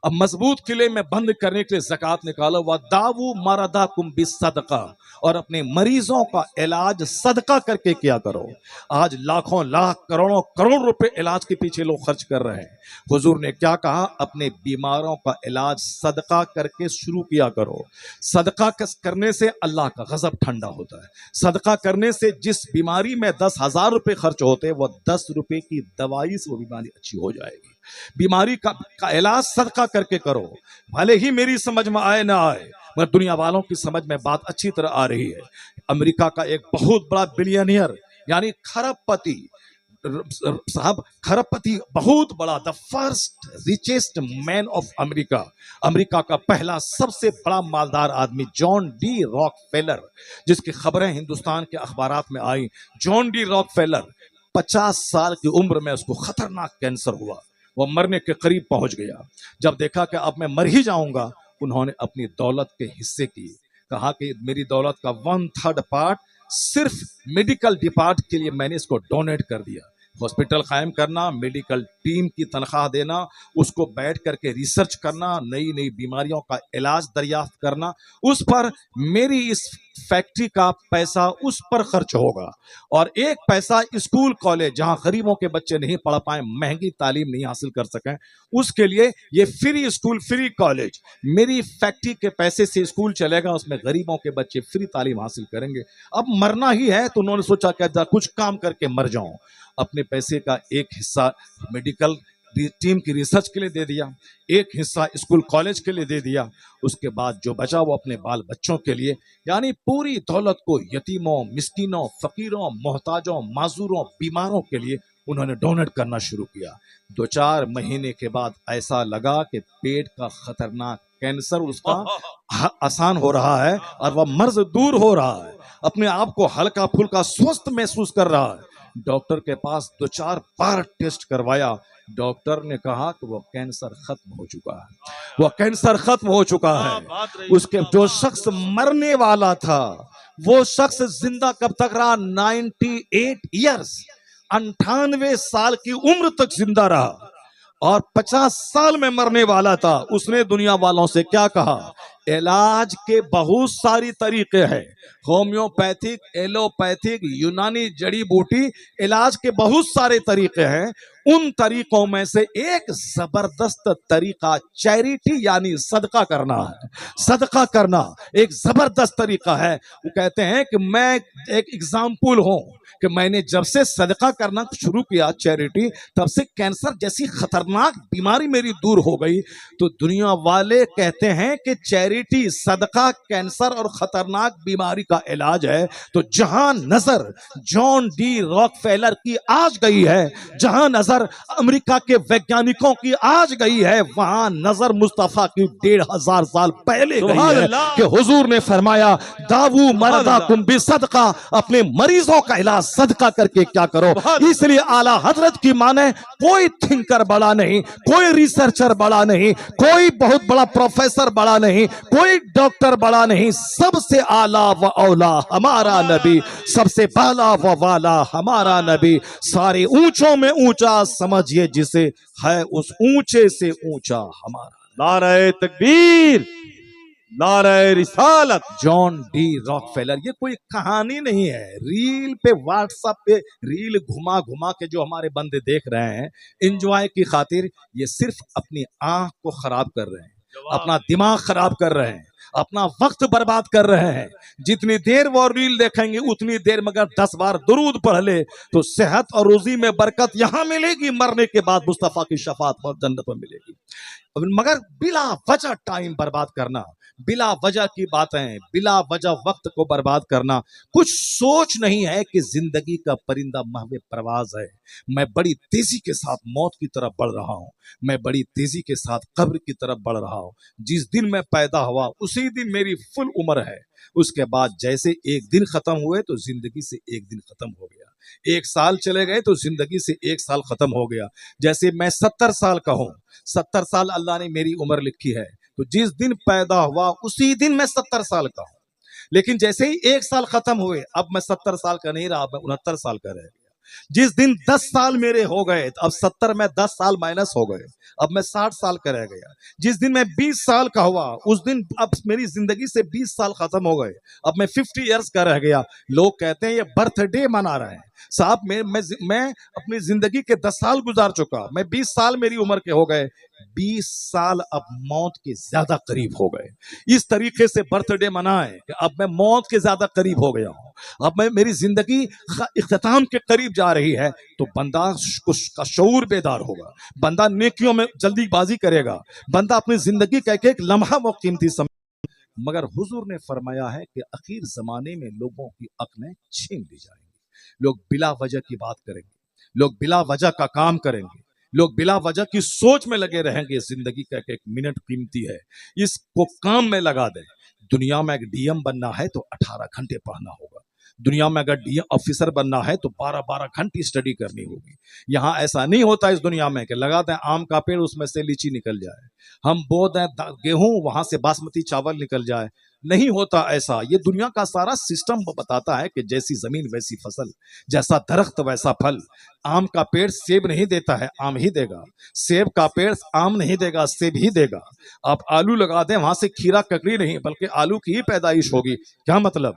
अब मजबूत किले में बंद करने के लिए ज़कात निकालो। व दावू मरदाकुम बिस्सदका, और अपने मरीजों का इलाज सदका करके किया करो। आज लाखों लाख करोड़ों करोड़ रुपए इलाज के पीछे लोग खर्च कर रहे हैं। हुजूर ने क्या कहा? अपने बीमारों का इलाज सदका करके शुरू किया करो। सदका करने से अल्लाह का गजब ठंडा होता है। सदका करने से जिस बीमारी में 10,000 रुपए खर्च होते वो 10 रुपए की दवाई से वो बीमारी अच्छी हो जाएगी। बीमारी का इलाज सदका करके करो। भले ही मेरी समझ में आए ना आए, मगर दुनिया वालों की समझ में बात अच्छी तरह आ रही है। अमेरिका का एक बहुत बड़ा बिलियनियर यानी खरबपति साहब, खरबपति बहुत बड़ा, the first richest man of America, America का पहला सबसे बड़ा मालदार आदमी जॉन डी रॉकफेलर, जिसकी खबरें हिंदुस्तान के अखबारात में आई। जॉन डी रॉकफेलर 50 साल की उम्र में उसको खतरनाक कैंसर हुआ, वह मरने के करीब पहुंच गया। जब देखा कि अब मैं मर ही जाऊंगा, उन्होंने अपनी दौलत के हिस्से की कहा कि मेरी दौलत का 1/3 पार्ट सिर्फ मेडिकल डिपार्ट के लिए मैंने इसको डोनेट कर दिया। हॉस्पिटल कायम करना, मेडिकल टीम की तनख्वाह देना, उसको बैठ करके रिसर्च करना, नई नई बीमारियों का इलाज दरियाफ्त करना, उस पर मेरी इस फैक्ट्री का पैसा उस पर खर्च होगा। और एक पैसा स्कूल कॉलेज जहां गरीबों के बच्चे नहीं पढ़ पाए, महंगी तालीम नहीं हासिल कर सकें, उसके लिए ये फ्री स्कूल फ्री कॉलेज मेरी फैक्ट्री के पैसे से स्कूल चलेगा, उसमें गरीबों के बच्चे फ्री तालीम हासिल करेंगे। अब मरना ही है तो उन्होंने सोचा कि कुछ काम करके मर जाऊं। अपने पैसे का एक हिस्सा मेडिकल टीम की रिसर्च के लिए दे दिया, एक हिस्सा स्कूल कॉलेज के लिए दे दिया, उसके बाद जो बचा वो अपने बाल बच्चों के लिए, यानी पूरी दौलत को यतीमों, मिस्कीनों, फकीरों, मोहताजों, माजूरों, बीमारों के लिए उन्होंने डोनेट करना शुरू किया। 2-4 महीने के बाद ऐसा लगा कि पेट का खतरनाक कैंसर उसका आसान हो रहा है और वह मर्ज दूर हो रहा है, अपने आप को हल्का फुल्का स्वस्थ महसूस कर रहा है। डॉक्टर के पास 2-4 बार टेस्ट करवाया, डॉक्टर ने कहा कि वो कैंसर खत्म हो चुका है, वो कैंसर खत्म हो चुका है। उसके जो शख्स मरने वाला था वो शख्स जिंदा कब तक रहा? 98 ईयर्स, 98 साल की उम्र तक जिंदा रहा। और 50 साल में मरने वाला था। उसने दुनिया वालों से क्या कहा? इलाज के बहुत सारी तरीके हैं, होम्योपैथिक, एलोपैथिक, यूनानी जड़ी बूटी, इलाज के बहुत सारे तरीके हैं। उन तरीकों में से एक जबरदस्त तरीका चैरिटी यानी सदका करना है। सदका करना एक जबरदस्त तरीका है। वो कहते हैं कि मैं एक एग्जाम्पल हूं कि मैंने जब से सदका करना शुरू किया चैरिटी, तब से कैंसर जैसी खतरनाक बीमारी मेरी दूर हो गई। तो दुनिया वाले कहते हैं कि चैरिटी, सदका कैंसर और खतरनाक बीमारी का इलाज है। तो जहां नजर जॉन डी रॉकफेलर की आज गई है, जहां नजर अमेरिका के वैज्ञानिकों की आज गई है, वहां नजर मुस्तफा की 1500 साल पहले गई है कि हुजूर ने फरमाया दावू मरदा कुम बि सदका, अपने मरीजों का इलाज सदका करके क्या करो। इसलिए आला हजरत की माने कोई थिंकर बड़ा नहीं, कोई रिसर्चर बड़ा नहीं, कोई बहुत बड़ा प्रोफेसर बड़ा नहीं, कोई डॉक्टर बड़ा नहीं, सबसे आला व औला हमारा नबी, सबसे बाला व वाला हमारा नबी। सारे ऊंचों में ऊंचा समझिए जिसे है, उस ऊंचे से ऊंचा हमारा। नारे तकबीर, नारे रिसालत। जॉन डी रॉकफेलर, ये कोई कहानी नहीं है। रील पे, व्हाट्सएप पे रील घुमा घुमा के जो हमारे बंदे देख रहे हैं एंजॉय की खातिर, ये सिर्फ अपनी आंख को खराब कर रहे हैं, अपना दिमाग खराब कर रहे हैं, अपना वक्त बर्बाद कर रहे हैं। जितनी देर वो रील देखेंगे उतनी देर मगर 10 बार दुरूद पढ़ ले तो सेहत और रोजी में बरकत यहां मिलेगी, मरने के बाद मुस्तफा की शफात और जन्नत में मिलेगी। मगर बिला वजह टाइम बर्बाद करना, बिला वजह की बातें, बिला वजह वक्त को बर्बाद करना, कुछ सोच नहीं है कि जिंदगी का परिंदा महवे प्रवाज है। मैं बड़ी तेजी के साथ मौत की तरफ बढ़ रहा हूं, मैं बड़ी तेजी के साथ कब्र की तरफ बढ़ रहा हूं। जिस दिन मैं पैदा हुआ उसी दिन मेरी फुल उम्र है। उसके बाद जैसे एक दिन खत्म हुए तो जिंदगी से एक दिन खत्म हो गया, 1 साल चले गए तो जिंदगी से 1 साल खत्म हो गया। जैसे मैं 70 साल का हूं, 70 साल अल्लाह ने मेरी उम्र लिखी है, तो जिस दिन पैदा हुआ उसी दिन मैं 70 साल का हूं। लेकिन जैसे ही 1 साल खत्म हुए, अब मैं 70 साल का नहीं रहा, मैं 69 साल का रह गया। जिस दिन 10 साल मेरे हो गए, अब 70 में 10 साल माइनस हो गए, अब मैं 60 साल का रह गया। जिस दिन मैं 20 साल का हुआ उस दिन अब मेरी जिंदगी से 20 साल खत्म हो गए, अब मैं 50 इयर्स का रह गया। लोग कहते हैं ये बर्थडे मना रहे हैं। साहब मैं अपनी जिंदगी के 10 साल गुजार चुका, मैं 20 साल मेरी उम्र के हो गए, 20 साल अब मौत के ज्यादा करीब हो गए। इस तरीके से बर्थडे मनाएं कि अब मैं मौत के ज्यादा करीब हो गया हूं, अब मैं मेरी जिंदगी इख्तिताम के करीब जा रही है। तो बंदा का शऊर बेदार होगा, बंदा नेकियों में जल्दीबाजी करेगा, बंदा अपनी जिंदगी का एक लम्हा वो कीमती समझ। मगर हुजूर ने फरमाया है कि आखिर जमाने में लोगों की अक्लें छीन ली जाएंगी, लोग बिला वजह की बात करेंगे, लोग बिला वजह का काम करेंगे, लोग बिला वजह की सोच में लगे रहेंगे। जिंदगी का एक मिनट कीमती है, इसको काम में लगा दें। दुनिया में अगर डीएम बनना है तो 18 घंटे पढ़ना होगा, दुनिया में अगर डीएम ऑफिसर बनना है तो 12-12 घंटे स्टडी करनी होगी। यहाँ ऐसा नहीं होता इस दुनिया में कि लगा दें आम का पेड़ उसमें से लीची निकल जाए, हम बो दें गेहूं वहां से बासमती चावल निकल जाए। नहीं होता ऐसा। ये दुनिया का सारा सिस्टम बताता है कि जैसी जमीन वैसी फसल, जैसा दरख्त वैसा फल। आम का पेड़ सेब नहीं देता है, आम ही देगा। सेब का पेड़ आम नहीं देगा, सेब ही देगा। आप आलू लगा दें, वहां से खीरा ककड़ी नहीं बल्कि आलू की ही पैदाइश होगी। क्या मतलब?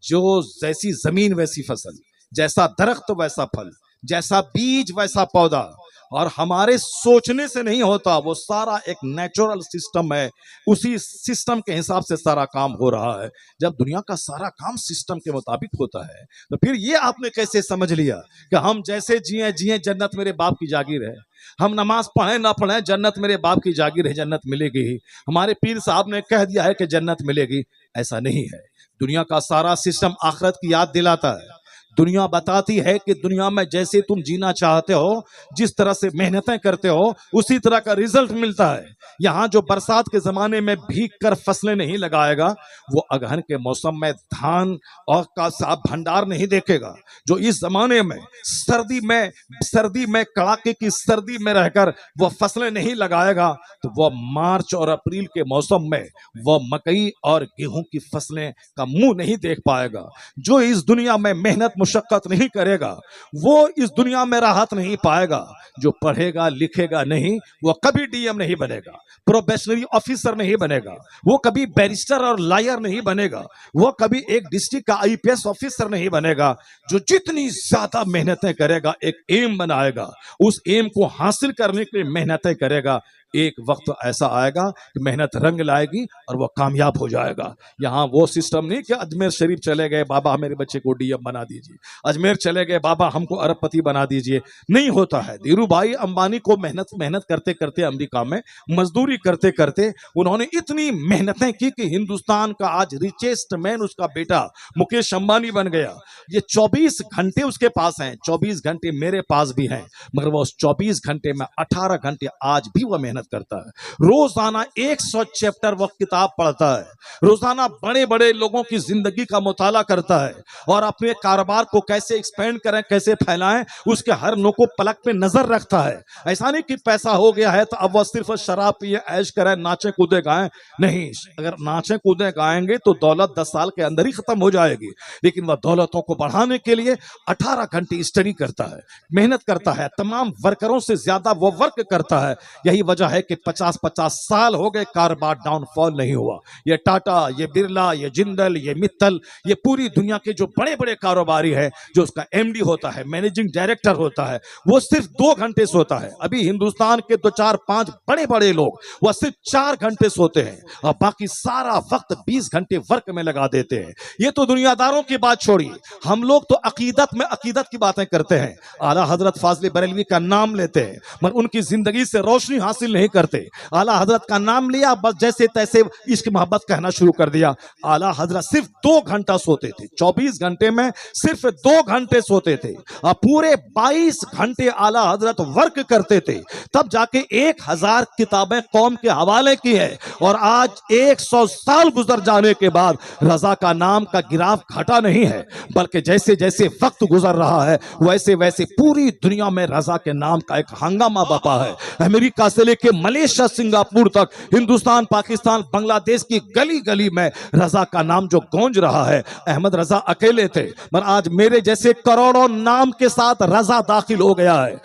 जो जैसी जमीन वैसी फसल, जैसा दरख्त वैसा फल, जैसा बीज वैसा पौधा। और हमारे सोचने से नहीं होता, वो सारा एक नेचुरल सिस्टम है। उसी सिस्टम के हिसाब से सारा काम हो रहा है। जब दुनिया का सारा काम सिस्टम के मुताबिक होता है, तो फिर ये आपने कैसे समझ लिया कि हम जैसे जिए जिए जन्नत मेरे बाप की जागीर है, हम नमाज पढ़े ना पढ़े जन्नत मेरे बाप की जागीर है, जन्नत मिलेगी ही। हमारे पीर साहब ने कह दिया है कि जन्नत मिलेगी, ऐसा नहीं है। दुनिया का सारा सिस्टम आखिरत की याद दिलाता है। दुनिया बताती है कि दुनिया में जैसे तुम जीना चाहते हो, जिस तरह से मेहनतें करते हो, उसी तरह का रिजल्ट मिलता है। यहाँ जो बरसात के जमाने में भीग कर फसलें नहीं लगाएगा, वो अगहन के मौसम में धान और का साफ भंडार नहीं देखेगा। जो इस जमाने में सर्दी में कड़ाके की सर्दी में रहकर वो फसलें नहीं लगाएगा, तो वो मार्च और अप्रैल के मौसम में वो मकई और गेहूं की फसलें का मुंह नहीं देख पाएगा। जो इस दुनिया में मेहनत मुशक्कत नहीं करेगा, वो इस दुनिया में राहत नहीं पाएगा। जो पढ़ेगा लिखेगा नहीं, वो कभी डीएम नहीं बनेगा, प्रोबेशनरी ऑफिसर नहीं बनेगा, वो कभी बैरिस्टर और लॉयर नहीं बनेगा, वो कभी एक डिस्ट्रिक्ट का आईपीएस ऑफिसर नहीं बनेगा। जो जितनी ज्यादा मेहनतें करेगा, एक एम बनाएगा, उस एम को हासिल करने के लिए मेहनतें करेगा, एक वक्त ऐसा आएगा कि मेहनत रंग लाएगी और वो कामयाब हो जाएगा। यहाँ वो सिस्टम नहीं कि अजमेर शरीफ चले गए, बाबा मेरे बच्चे को डीएम बना दीजिए, अजमेर चले गए, बाबा हमको अरबपति बना दीजिए। नहीं होता है। धीरू भाई अंबानी को मेहनत करते करते, अमेरिका में मजदूरी करते करते उन्होंने इतनी मेहनतें की कि हिंदुस्तान का आज रिचेस्ट मैन उसका बेटा मुकेश अंबानी बन गया। ये 24 घंटे उसके पास हैं, 24 घंटे मेरे पास भी हैं, मगर वो उस 24 घंटे में 18 घंटे आज भी वह मेहनत करता है। रोजाना 100 चैप्टर वो किताब पढ़ता है, रोजाना बड़े बड़े लोगों की जिंदगी का मुताला करता है और अपने कारोबार को कैसे एक्सपेंड करें, कैसे फैलाएं, उसके हर नुक्कड़ पलक पे नजर रखता है। ऐसा नहीं कि पैसा हो गया है तो अब वह सिर्फ शराब पिए, ऐश करें, नाचे कूदे गाएं। नहीं, अगर नाचे कूदे गाएंगे तो दौलत 10 साल के अंदर ही खत्म हो जाएगी। लेकिन वह दौलतों को बढ़ाने के लिए 18 घंटे स्टडी करता है, मेहनत करता है, तमाम वर्करों से ज्यादा वो वर्क करता है। यही वजह है कि 50-50 साल हो गए, कारोबार डाउनफॉल नहीं हुआ। ये टाटा, ये बिरला, ये जिंदल, ये मित्तल, ये पूरी दुनिया के जो बड़े बड़े कारोबारी है, जो उसका एमडी होता है, मैनेजिंग डायरेक्टर होता है, वो सिर्फ 2 घंटे सोता है। अभी हिंदुस्तान के 2-4-5 बड़े बड़े लोग वो सिर्फ 4 घंटे सोते हैं और बाकी सारा वक्त 20 घंटे वर्क में लगा देते हैं। ये तो दुनियादारों की बात छोड़िए, हम लोग तो अकीदत की बातें करते हैं। आला हजरत फाजले बरेलवी का नाम लेते हैं, मगर उनकी जिंदगी से रोशनी हासिल नहीं करते। आला हजरत का नाम लिया, बस जैसे तैसे इश्क मोहब्बत कहना शुरू कर दिया। आला हजरत सिर्फ 2 घंटा सोते थे, 24 घंटे में सिर्फ 2 घंटे सोते थे और पूरे 22 घंटे आला हजरत वर्क करते थे। तब जाके 1000 किताबें कौम के हवाले की है। और आज 100 साल गुजर जाने के बाद रजा का नाम का गिराफ घटा नहीं है, बल्कि जैसे जैसे वक्त गुजर रहा है वैसे वैसे पूरी दुनिया में रजा के नाम का एक हंगामा बपा है। अमेरिका से लेके मलेशिया, सिंगापुर तक, हिंदुस्तान, पाकिस्तान, बांग्लादेश की गली गली में रजा का नाम जो गूंज रहा है। अहमद रजा अकेले थे, मगर आज मेरे जैसे करोड़ों नाम के साथ रजा दाखिल हो गया है।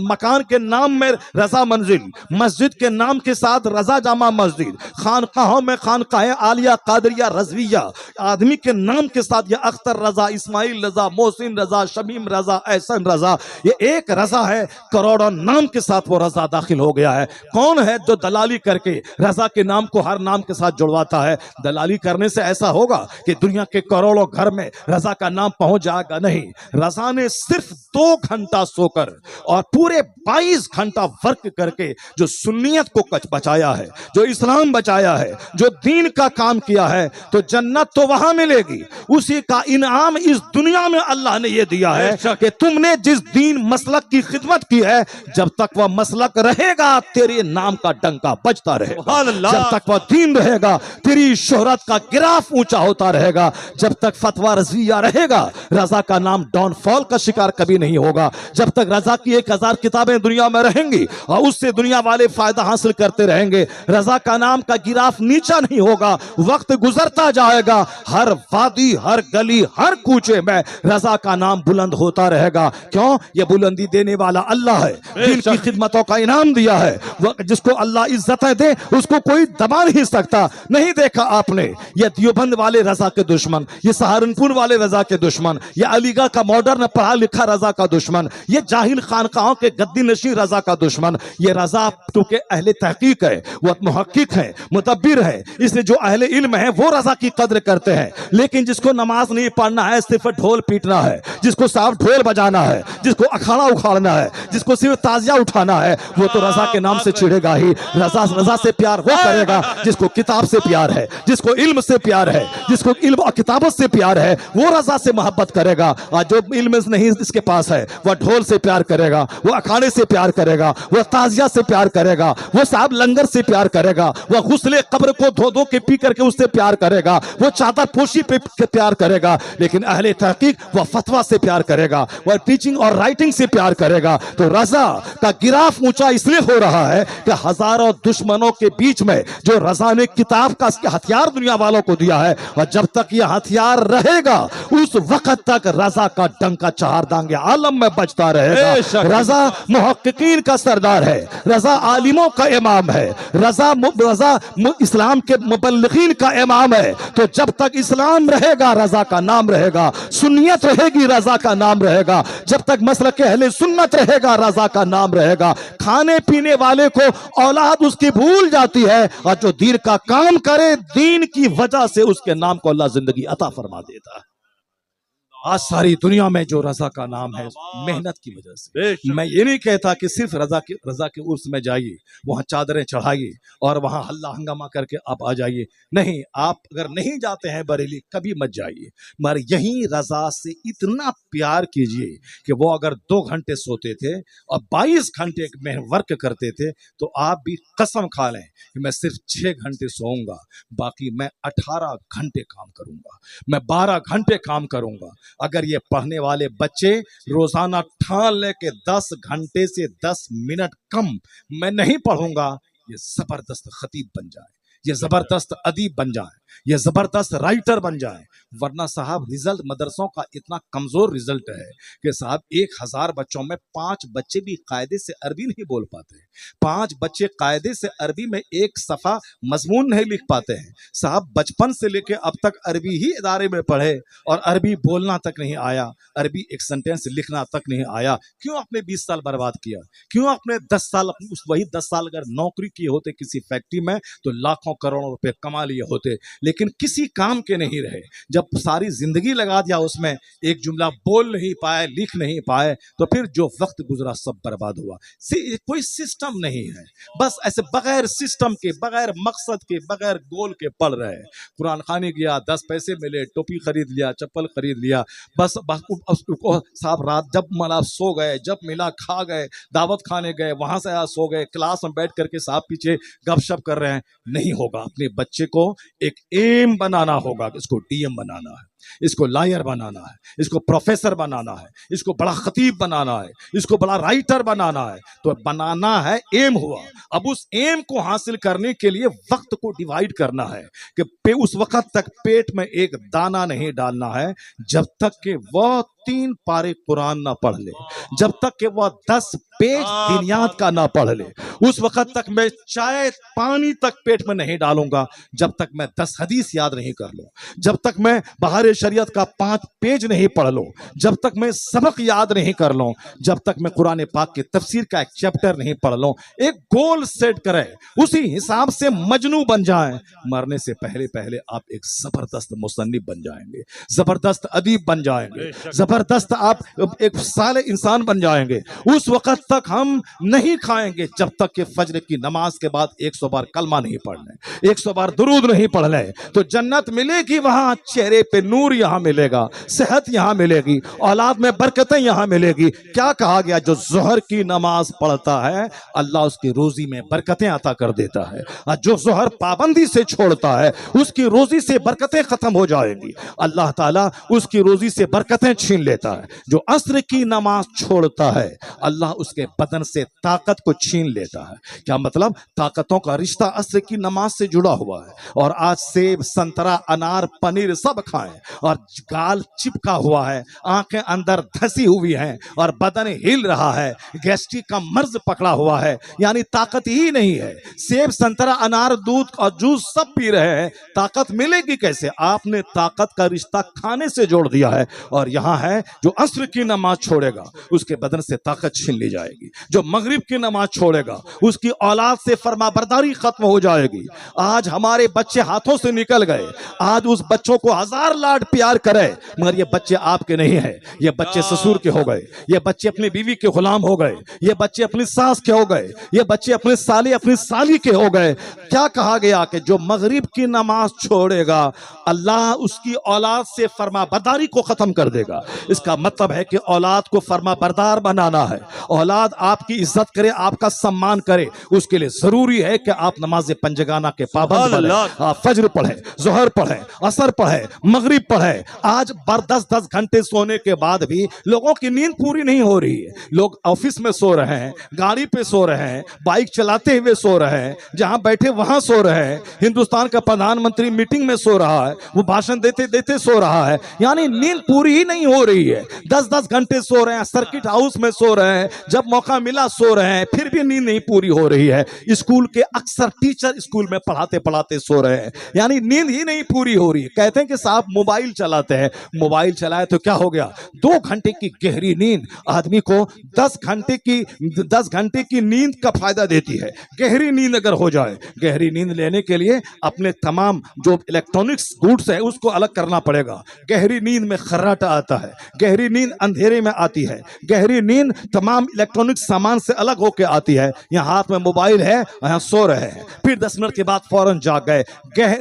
मकान के नाम में रजा मंजिल, मस्जिद के नाम के साथ रजा जामा मस्जिद, खानकाहों में खानकाह आलिया, कादरिया, रजविया, आदमी के नाम के साथ ये अख्तर रजा, इस्माइल रजा, मोहसिन रजा, शमीम रजा, एहसन रजा, ये एक रजा है। करोड़ों नाम के साथ वो रजा दाखिल हो गया है। कौन है जो दलाली करके रजा के नाम को हर नाम के साथ जुड़वाता है? दलाली करने से ऐसा होगा कि दुनिया के करोड़ों घर में रजा का नाम पहुंच जाएगा? नहीं। रजा ने सिर्फ 2 घंटा सोकर और पूरे 22 घंटा वर्क करके जो सुन्नियत को बचाया है, जो इस्लाम बचाया है, जो दीन का काम किया है, तो जन्नत तो वहां मिलेगी। उसी का इनाम इस दुनिया में अल्लाह ने यह दिया है कि तुमने जिस दीन मसलक की खिदमत की है, जब तक वह मसलक रहे रहेगा तेरे नाम का डंका बजता रहेगा, सुभान अल्लाह। जब तक वह दीन रहेगा तेरी शोहरत का गिराफ ऊंचा होता रहेगा, जब तक फतवा रज़विया रहेगा रजा का नाम डाउनफॉल का शिकार कभी नहीं होगा, जब तक रजा की 1000 किताबें दुनिया में रहेंगी और उससे दुनिया वाले फायदा हासिल करते रहेंगे, रजा का नाम का गिराफ नीचा नहीं होगा। वक्त गुजरता जाएगा, हर वादी, हर गली, हर कूचे में रजा का नाम बुलंद होता रहेगा। क्यों? ये बुलंदी देने वाला अल्लाह है, जिनकी खिदमतों का इनाम दिया है। जिसको अल्लाह इज्जतें दे उसको कोई दबा नहीं सकता। नहीं देखा आपने ये देवबंद वाले रजा के दुश्मन, ये सहारनपुर वाले रजा के दुश्मन, ये अलीगढ़ का मॉडर्न पढ़ा लिखा रजा का दुश्मन, ये जाहिल खानकाहों के गद्दी नशी रजा का दुश्मन। ये रजा क्योंकि अहले तहकीक है, वो मुहक्किक है, मुतब्बिर है, इसलिए जो अहले इल्म है वो रजा की कद्र करते हैं। लेकिन जिसको नमाज नहीं पढ़ना है, सिर्फ ढोल पीटना है, जिसको साफ ढोल बजाना है, जिसको अखाड़ा उखाड़ना है, जिसको सिर्फ ताजिया उठाना है, वो तो रजा के नाम से चिढ़ेगा ही। रजा से प्यार वो करेगा जिसको किताब से प्यार है, जिसको इल्म से प्यार है, जिसको इल्म और किताबत से प्यार है, वो रजा से मोहब्बत करेगा। और जो इल्म नहीं इसके पास है वह ढोल से प्यार करेगा, वो अखाड़े से प्यार करेगा, वह ताजिया से प्यार करेगा, वो साहब लंगर से प्यार करेगा, वह गुस्ले कब्र को धो धो के पी करके उससे प्यार करेगा, वो चादर पोशी पे प्यार करेगा। लेकिन अहले तहकीक वह फतवा से प्यार करेगा, वह टीचिंग और राइटिंग से प्यार करेगा। तो रजा का गिराफ ऊंचा इसलिए हो रहा है कि हजारों दुश्मनों के बीच में जो रजा ने किताब का हथियार दुनिया वालों को दिया है, और जब तक यह हथियार रहेगा उस वक्त तक रजा का डंका चारदांगे आलम में बजता रहेगा। रजा मुहक्किकीन का सरदार है, रजा आलिमों का इमाम है, रजा इस्लाम के मुबल्लिगीन का इमाम है। तो जब तक इस्लाम रहेगा रजा का नाम रहेगा, सुन्नियत रहेगी रजा का नाम रहेगा, जब तक मसलक अहले सुन्नत रहेगा रजा का नाम रहेगा। खाने पीने वाले को औलाद उसकी भूल जाती है, और जो दीन का काम करे दीन की वजह से उसके नाम को अल्लाह जिंदगी अता फरमा देता है। आज सारी दुनिया में जो रजा का नाम है मेहनत की वजह से। मैं ये नहीं कहता कि सिर्फ रजा के उर्स में जाइए, वहां चादरें चढ़ाइए और वहां हल्ला हंगामा करके आप आ जाइए। नहीं, आप अगर नहीं जाते हैं बरेली कभी मत जाइए, मगर यहीं रजा से इतना प्यार कीजिए कि वो अगर 2 घंटे सोते थे और 22 घंटे में वर्क करते थे तो आप भी कसम खा लें कि मैं सिर्फ 6 घंटे सोऊंगा, बाकी मैं 18 घंटे काम करूंगा, मैं 12 घंटे काम करूंगा। अगर ये पढ़ने वाले बच्चे रोजाना ठान ले के 10 घंटे से 10 मिनट कम मैं नहीं पढ़ूंगा, ये जबरदस्त खतीब बन जाए, ये जबरदस्त अदीब बन जाए, ये जबरदस्त राइटर बन जाए। वरना साहब रिजल्ट मदरसों का इतना कमजोर रिजल्ट है कि साहब 1000 बच्चों में 5 बच्चे भी कायदे से अरबी नहीं बोल पाते, 5 बच्चे कायदे से अरबी में एक सफा मजमून नहीं लिख पाते हैं। साहब बचपन से लेके अब तक अरबी ही इदारे में पढ़े और अरबी बोलना तक नहीं आया, अरबी एक सेंटेंस लिखना तक नहीं आया। क्यों आपने 20 साल बर्बाद किया? क्यों आपने 10 साल वही 10 साल अगर नौकरी किए होते किसी फैक्ट्री में तो लाखों करोड़ों रुपए कमा लिए होते, लेकिन किसी काम के नहीं रहे। जब सारी जिंदगी लगा दिया उसमें, एक जुमला बोल नहीं पाए, लिख नहीं पाए, तो फिर जो वक्त गुजरा सब बर्बाद हुआ। कोई सिस्टम नहीं है, बस ऐसे बगैर सिस्टम के, बगैर मकसद के, बगैर गोल के पढ़ रहे। कुरान खाने गया, 10 पैसे मिले, टोपी खरीद लिया, चप्पल खरीद लिया, बस साहब रात जब मिला सो गए, जब मिला खा गए, दावत खाने गए, वहां से आया सो गए, क्लास में बैठ करके साहब पीछे गपशप कर रहे हैं। नहीं होगा, अपने बच्चे को एक एम बनाना होगा, इसको डीएम बनाना है, इसको लॉयर बनाना है, इसको प्रोफेसर बनाना है, इसको बड़ा खतीब बनाना है, इसको बड़ा राइटर बनाना है। तो बनाना है, एम हुआ। अब उस एम को हासिल करने के लिए वक्त को डिवाइड करना है कि उस वक्त तक पेट में एक दाना नहीं डालना है जब तक कि वह 3 पारे कुरान ना पढ़ ले, जब तक कि वह 10 पेज दिनियात का ना पढ़ ले। उस वक्त तक मैं चाय पानी तक पेट में नहीं डालूंगा जब तक मैं 10 हदीस याद नहीं कर लूं, जब तक मैं बाहर शरीयत का 5 पेज नहीं पढ़ लूं, जब तक मैं सबक याद नहीं कर लूं, जब तक मैं कुरान पाक के तफसीर का एक चैप्टर नहीं पढ़ लूं। एक गोल सेट करें, उसी हिसाब से मजनू बन जाएं। मरने से पहले पहले आप एक जबरदस्त मुसन्निफ बन जाएंगे, जबरदस्त अदीब बन जाएंगे, जबरदस्त आप एक साले इंसान बन जाएंगे। उस वक्त तक हम नहीं खाएंगे जब तक कि फजर की नमाज के बाद 100 बार कलमा नहीं पढ़ लें, 100 बार दुरूद नहीं पढ़ लें। तो जन्नत मिलेगी वहां, चेहरे पे नूर नूर यहाँ मिलेगा, सेहत यहाँ मिलेगी, औलाद में बरकतें यहाँ मिलेगी। क्या कहा गया? जो जोहर की नमाज पढ़ता है अल्लाह उसकी रोजी में बरकतें अता कर देता है, और जो जोहर पाबंदी से छोड़ता है उसकी रोजी से बरकतें खत्म हो जाएंगी, अल्लाह ताला उसकी रोजी से बरकतें छीन लेता है। जो अस्र की नमाज छोड़ता है अल्लाह उसके बदन से ताकत को छीन लेता है। क्या मतलब? ताकतों का रिश्ता अस्र की नमाज से जुड़ा हुआ है। और आज सेब, संतरा, अनार, पनीर सब खाएं, और गाल चिपका हुआ है, आंखें अंदर धसी हुई हैं और बदन हिल रहा है, गैस्ट्रिक का मर्ज पकड़ा हुआ है, यानी ताकत ही नहीं है। सेब, संतरा, अनार, दूध और जूस सब पी रहे हैं, ताकत मिलेगी कैसे? आपने ताकत का रिश्ता खाने से जोड़ दिया है। और यहां है जो अस्र की नमाज छोड़ेगा उसके बदन से ताकत छीन ली जाएगी। जो मगरिब की नमाज छोड़ेगा उसकी औलाद से फरमाबरदारी खत्म हो जाएगी। आज हमारे बच्चे हाथों से निकल गए, आज उस बच्चों को हजार लाड प्यार करे, मगर ये बच्चे आपके नहीं है, ये बच्चे ससुर के हो गए, ये बच्चे अपनी बीवी के गुलाम हो गए, ये बच्चे अपनी सास के हो गए, ये बच्चे अपने साले अपनी साली के हो गए। क्या कहा गया कि जो मगरिब की नमाज छोड़ेगा अल्लाह उसकी औलाद से फरमाबरदारी को खत्म कर देगा। इसका मतलब है कि औलाद को फरमाबरदार बनाना है, औलाद आपकी इज्जत करे, आपका सम्मान करे, उसके लिए जरूरी है कि आप नमाज पंजगाना के पाबंद बने, आप फज्र पढ़े, जोहर पढ़े, असर पढ़े, मगरिब पढ़े। आज 10-10 घंटे सोने के बाद भी लोगों की नींद पूरी नहीं हो रही है। लोग ऑफिस में सो रहे हैं, गाड़ी पे सो रहे हैं, बाइक चलाते हुए सो रहे हैं, जहां बैठे वहां सो रहे हैं। हिंदुस्तान का प्रधानमंत्री मीटिंग में सो रहा है, वो भाषण देते देते सो रहा है, यानी नींद पूरी ही नहीं हो रही है। 10-10 घंटे सो रहे हैं, सर्किट हाउस में सो रहे हैं, जब मौका मिला सो रहे हैं, फिर भी नींद नहीं पूरी हो रही है। स्कूल के अक्सर टीचर स्कूल में पढ़ाते पढ़ाते सो रहे हैं, यानी नींद ही नहीं पूरी हो रही है। कहते हैं कि साहब मोबाइल चलाते हैं, मोबाइल चलाए तो क्या हो गया? 2 घंटे की गहरी नींद आदमी को 10 घंटे की नींद का फायदा देती है। गहरी नींद अगर हो जाए, गहरी नींद लेने के लिए अपने तमाम जो इलेक्ट्रॉनिक्स गुड्स है उसको अलग करना पड़ेगा। गहरी नींद में खर्राटा आता है, गहरी नींद अंधेरे में आती है, गहरी नींद तमाम इलेक्ट्रॉनिक सामान से अलग होकर आती है। यहाँ हाथ में मोबाइल है, यहाँ सो रहे हैं, फिर 10 मिनट के बाद फौरन जाग गए।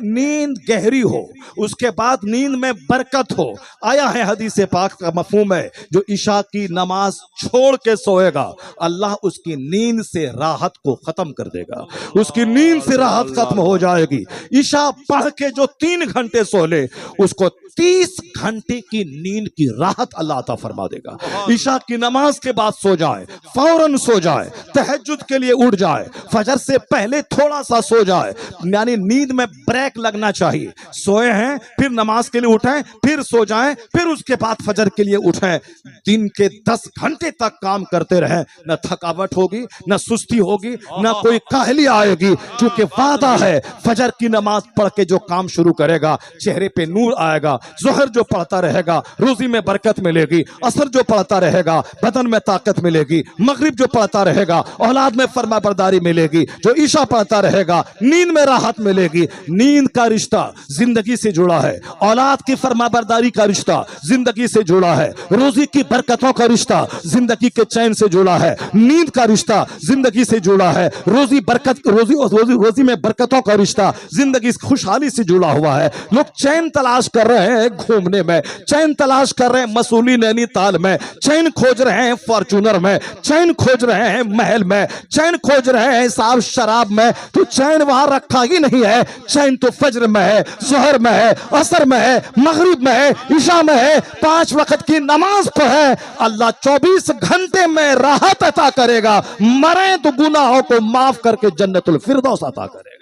नींद गहरी हो, उसके बाद नींद में बरकत हो। आया है हदीस पाक का मफहूम है, जो इशा की नमाज छोड़ के सोएगा अल्लाह उसकी नींद से राहत को खत्म कर देगा, उसकी नींद से राहत खत्म हो जाएगी। इशा पढ़ के जो 3 घंटे सो ले उसको 30 घंटे की नींद की राहत अल्लाह अता फरमा देगा। इशा की नमाज के बाद सो जाए, फौरन सो जाए, तहज्जुद के लिए उठ जाए, फजर से पहले थोड़ा सा सो जाए, यानी नींद में ब्रेक लगना चाहिए। सोए हैं फिर नमाज के लिए उठें, फिर सो जाएं, फिर उसके बाद फजर के लिए उठें। दिन के 10 घंटे तक काम करते रहें, न थकावट होगी, न सुस्ती होगी, न कोई काहली आएगी, क्योंकि वादा है फजर की नमाज पढ़ के जो काम शुरू करेगा चेहरे पे नूर आएगा। जोहर जो पढ़ता रहेगा रोजी में बरकत मिलेगी, असर जो पढ़ता रहेगा बदन में ताकत मिलेगी, मगरिब जो पढ़ता रहेगा औलाद में फरमाबरदारी मिलेगी, जो ईशा पढ़ता रहेगा नींद में राहत मिलेगी। नींद का रिश्ता जिंदगी से जुड़ा है, औलाद की फरमाबरदारी का रिश्ता जिंदगी से जुड़ा है, रोजी की बरकतों का रिश्ता जिंदगी के चैन से जुड़ा है, नींद का रिश्ता जिंदगी से जुड़ा है, रोजी में बरकतों का रिश्ता जिंदगी खुशहाली से जुड़ा हुआ है। लोग चैन तलाश कर रहे हैं घूमने में, चैन तलाश कर रहे हैं मसूली नैनीताल में, चैन खोज रहे हैं फॉर्चूनर में, चैन खोज रहे हैं महल में, चैन खोज रहे हैं साहब शराब में। तो चैन वहां रखा ही नहीं है, चैन तो फज्र में है, जोहर में है, असर में है, मगरिब में है, इशा में है। 5 वक्त की नमाज पढ़े, अल्लाह 24 घंटे में राहत अता करेगा, मरे तो गुनाहों को माफ करके जन्नतुल फिरदौस अता करेगा।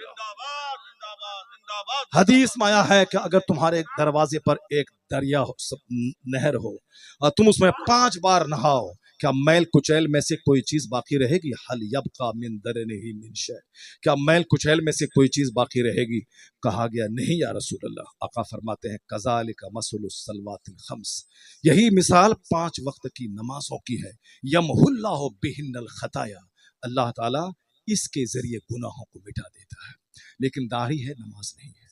हदीस में आया है कि अगर तुम्हारे दरवाजे पर एक दरिया हो, नहर हो, और तुम उसमें 5 बार नहाओ, क्या मैल कुचैल में से कोई चीज बाकी रहेगी? हल यबका मिन दरनिही मिन शै, क्या मैल कुचैल में से कोई चीज बाकी रहेगी? कहा गया नहीं या रसूल अल्लाह। आका फरमाते हैं कज़ालिका मसलुस सलवातिल खम्स, यही मिसाल 5 वक्त की नमाजों की है। यमहुल्लाहु बिहिन्नल खताया, अल्लाह ताला इसके जरिए गुनाहों को मिटा देता है। लेकिन दाढ़ी है, नमाज नहीं है।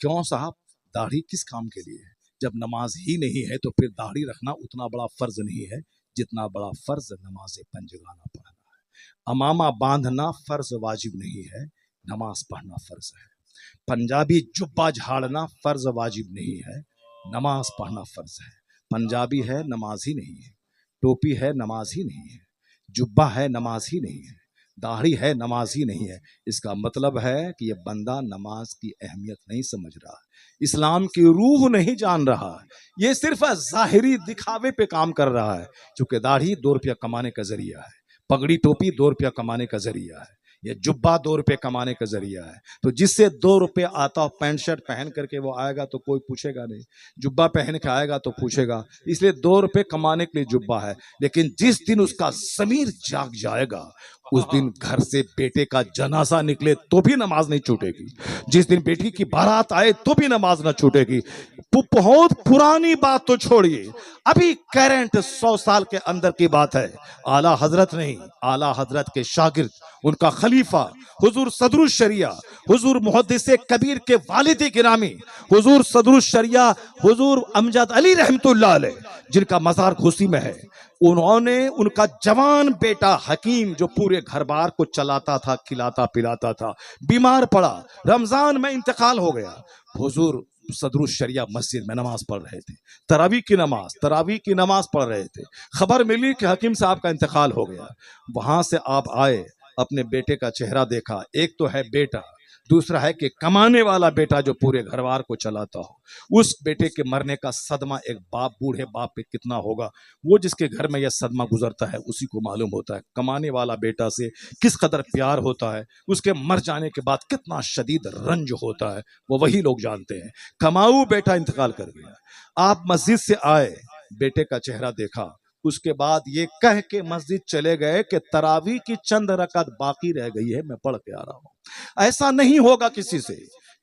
क्यों साहब? दाढ़ी किस काम के लिए है? जब नमाज ही नहीं है तो फिर दाढ़ी रखना उतना बड़ा फर्ज नहीं है जितना बड़ा फर्ज नमाज पंजगाना पढ़ना है। अमामा बांधना फर्ज वाजिब नहीं है, नमाज पढ़ना फर्ज है। पंजाबी जुब्बा झाड़ना फर्ज वाजिब नहीं है, नमाज पढ़ना फर्ज है। पंजाबी है नमाज ही नहीं है, टोपी है नमाज ही नहीं है, जुब्बा है नमाज ही नहीं है, दाढ़ी है नमाज ही नहीं है। इसका मतलब है कि ये बंदा नमाज की अहमियत नहीं समझ रहा, इस्लाम की रूह नहीं जान रहा, ये सिर्फ जाहिरी दिखावे पे काम कर रहा है। चूंकि दाढ़ी 2 रुपया कमाने का जरिया है, पगड़ी टोपी 2 रुपया कमाने का जरिया है, ये जुब्बा 2 रुपये कमाने का जरिया है। तो जिससे 2 रुपये आता हो, पैंट शर्ट पहन करके वो आएगा तो कोई पूछेगा नहीं, जुब्बा पहन के आएगा तो पूछेगा। इसलिए 2 रुपये कमाने के लिए जुब्बा है। लेकिन जिस दिन उसका ज़मीर जाग जाएगा, उस दिन घर से बेटे का जनाजा निकले तो भी नमाज नहीं छूटेगी, जिस दिन बेटी की बारात आए तो भी नमाज ना छूटेगी। बहुत पुरानी बात तो छोड़िए, अभी करंट 100 साल के अंदर की बात है। आला हजरत नहीं, आला हजरत के शागिर्द, उनका खलीफा हुजूर सदरुल शरिया, हुजूर मुहद्दिसे कबीर के वालिद गिरामी हुजूर सदरुल शरिया हुजूर अमजद अली रहमतुल्लाह अलैह, जिनका मज़ार घुसी में है, उन्होंने उनका जवान बेटा हकीम, जो पूरे घर बार को चलाता था, खिलाता पिलाता था, बीमार पड़ा, रमजान में इंतकाल हो गया। हुजूर सदरुल शरिया मस्जिद में नमाज पढ़ रहे थे, तरावी की नमाज पढ़ रहे थे। खबर मिली कि हकीम साहब का इंतकाल हो गया। वहां से आप आए, अपने बेटे का चेहरा देखा। एक तो है बेटा, दूसरा है कि कमाने वाला बेटा जो पूरे घरवार को चलाता हो। उस बेटे के मरने का सदमा एक बाप, बूढ़े बाप पे कितना होगा, वो जिसके घर में यह सदमा गुजरता है उसी को मालूम होता है। कमाने वाला बेटा से किस कदर प्यार होता है, उसके मर जाने के बाद कितना शदीद रंज होता है, वो वही लोग जानते हैं। कमाऊ बेटा इंतकाल कर गया, आप मस्जिद से आए, बेटे का चेहरा देखा, उसके बाद ये कह के मस्जिद चले गए कि तरावी की चंद रकात बाकी रह गई है, मैं पढ़ के आ रहा हूं। ऐसा नहीं होगा किसी से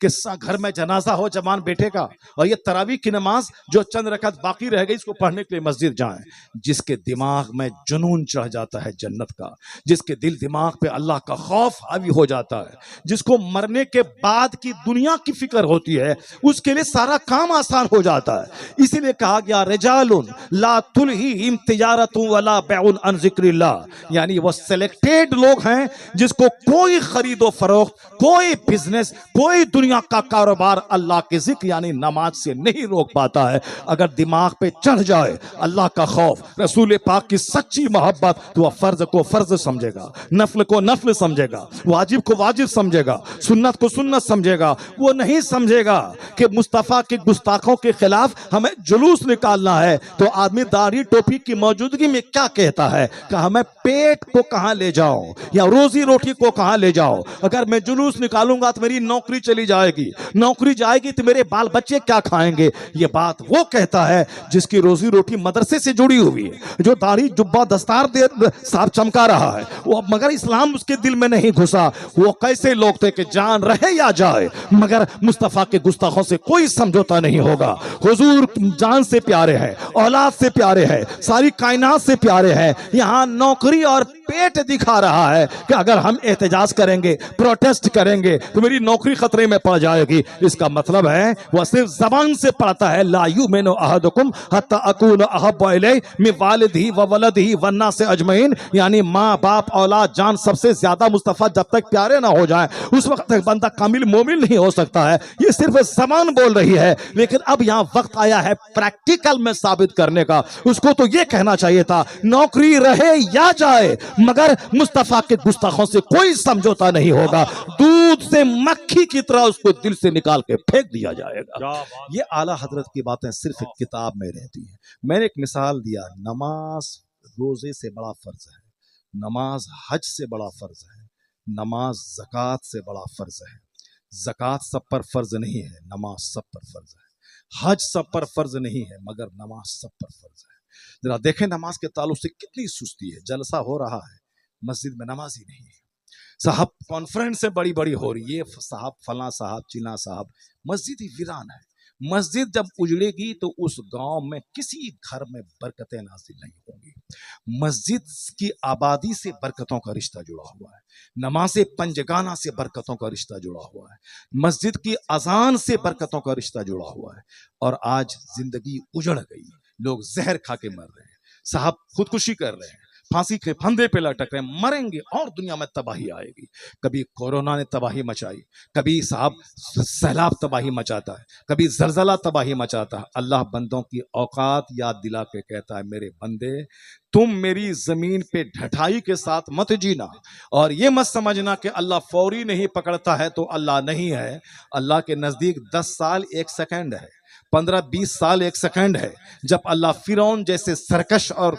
कि घर में जनाजा हो जवान बेटे का और ये तरावी की नमाज जो चंद रकात बाकी रह गई इसको पढ़ने के लिए मस्जिद जाएं। जिसके दिमाग में जुनून चढ़ जाता है जन्नत का, जिसके दिल दिमाग पे अल्लाह का खौफ हावी हो जाता है, जिसको मरने के बाद की दुनिया की फिक्र होती है, उसके लिए सारा काम आसान हो जाता है। इसीलिए कहा गया रिजालुन ला तुलहिहिम तिजारतु वला बैउन अन जिक्रिल्लाह, यानी वो सिलेक्टेड लोग हैं जिसको कोई खरीदो फरोख्त, कोई बिजनेस, कोई दुनिया का कारोबार अल्लाह के जिक्र यानी नमाज से नहीं रोक पाता है। अगर दिमाग पे चढ़ जाए अल्लाह का खौफ, रसूल पाक की सच्ची मोहब्बत, तो वह फर्ज को फर्ज समझेगा, नफल को नफल समझेगा, वाजिब को वाजिब समझेगा, सुन्नत को सुन्नत समझेगा। वो नहीं समझेगा कि मुस्तफ़ा के गुस्ताखों के खिलाफ हमें जुलूस निकालना है तो आदमी दाढ़ी टोपी की मौजूदगी में क्या कहता है कि हमें पेट को कहां ले जाओ या रोजी रोटी को कहां ले जाओ। अगर मैं जुलूस निकालूंगा तो मेरी नौकरी चली जाएगी, नौकरी जाएगी तो मेरे बाल बच्चे क्या खाएंगे। ये बात वो कहता है जिसकी रोजी रोटी मदरसे से जुड़ी हुई है, जो दाढ़ी जुब्बा दस्तार दे साफ चमका रहा है, वो मगर इस्लाम उसके दिल में नहीं घुसा। वो कैसे लोग थे कि जान रहे या जाए मगर मुस्तफा के गुस्ताखों से कोई समझौता नहीं होगा। हुजूर जान से प्यारे हैं, औलाद से प्यारे हैं, सारी कायनात से प्यारे हैं। यहाँ नौकरी और पेट दिखा रहा है कि अगर हम एहतजाज करेंगे, प्रोटेस्ट करेंगे तो मेरी नौकरी खतरे में पड़ जाएगी। इसका मतलब है वह सिर्फ जबान से पढ़ता है ला युमिनु अहदुकुम हत्ता अकून अहब्बु इलैहि मिन वालिदिही व वलदिही वन्नास अजमईन, यानी माँ बाप औलाद जान सबसे ज्यादा मुस्तफा जब तक प्यारे ना हो जाए उस वक्त तक बंदा कामिल मोमिन नहीं हो सकता है। ये सिर्फ जबान बोल रही है, लेकिन अब यहाँ वक्त आया है प्रैक्टिकल में साबित करने का। उसको तो ये कहना चाहिए था नौकरी रहे या जाए मगर मुस्तफा के गुस्ताखों से कोई समझौता नहीं होगा। दूध से मक्खी की तरह उसको दिल से निकाल के फेंक दिया जाएगा। ये आला हजरत की बातें सिर्फ एक किताब में रहती हैं। मैंने एक मिसाल दिया, नमाज रोजे से बड़ा फर्ज है, नमाज हज से बड़ा फर्ज है, नमाज ज़कात से बड़ा फर्ज है। ज़कात सब पर फर्ज नहीं है, नमाज सब पर फर्ज है। हज सब पर फर्ज नहीं है मगर नमाज सब पर फर्ज है। जरा देखें नमाज के ताल्लुक से कितनी सुस्ती है। जलसा हो रहा है, मस्जिद में नमाज ही नहीं है। साहब कॉन्फ्रेंस से बड़ी बड़ी हो रही है, साहब फला साहब चिला साहब, मस्जिद ही वीरान है। मस्जिद जब उजड़ेगी तो उस गांव में किसी घर में बरकतें नाज़िल नहीं होंगी। मस्जिद की आबादी से बरकतों का रिश्ता जुड़ा हुआ है, नमाज पंजगाना से बरकतों का रिश्ता जुड़ा हुआ है, मस्जिद की अजान से बरकतों का रिश्ता जुड़ा हुआ है। और आज जिंदगी उजड़ गई, लोग जहर खा के मर रहे हैं, साहब खुदकुशी कर रहे हैं, फांसी के फंदे पे लटक रहे हैं, मरेंगे और दुनिया में तबाही आएगी। कभी कोरोना ने तबाही मचाई, कभी साहब सैलाब तबाही मचाता है, कभी जलजला तबाही मचाता है। अल्लाह बंदों की औकात याद दिला के कहता है, मेरे बंदे तुम मेरी जमीन पे ढठाई के साथ मत जीना, और ये मत समझना कि अल्लाह फौरी नहीं पकड़ता है तो अल्लाह नहीं है। अल्लाह के नजदीक 10 साल 1 सेकंड है, 15-20 साल 1 सेकंड है। जब अल्लाह फिरौन जैसे सरकश और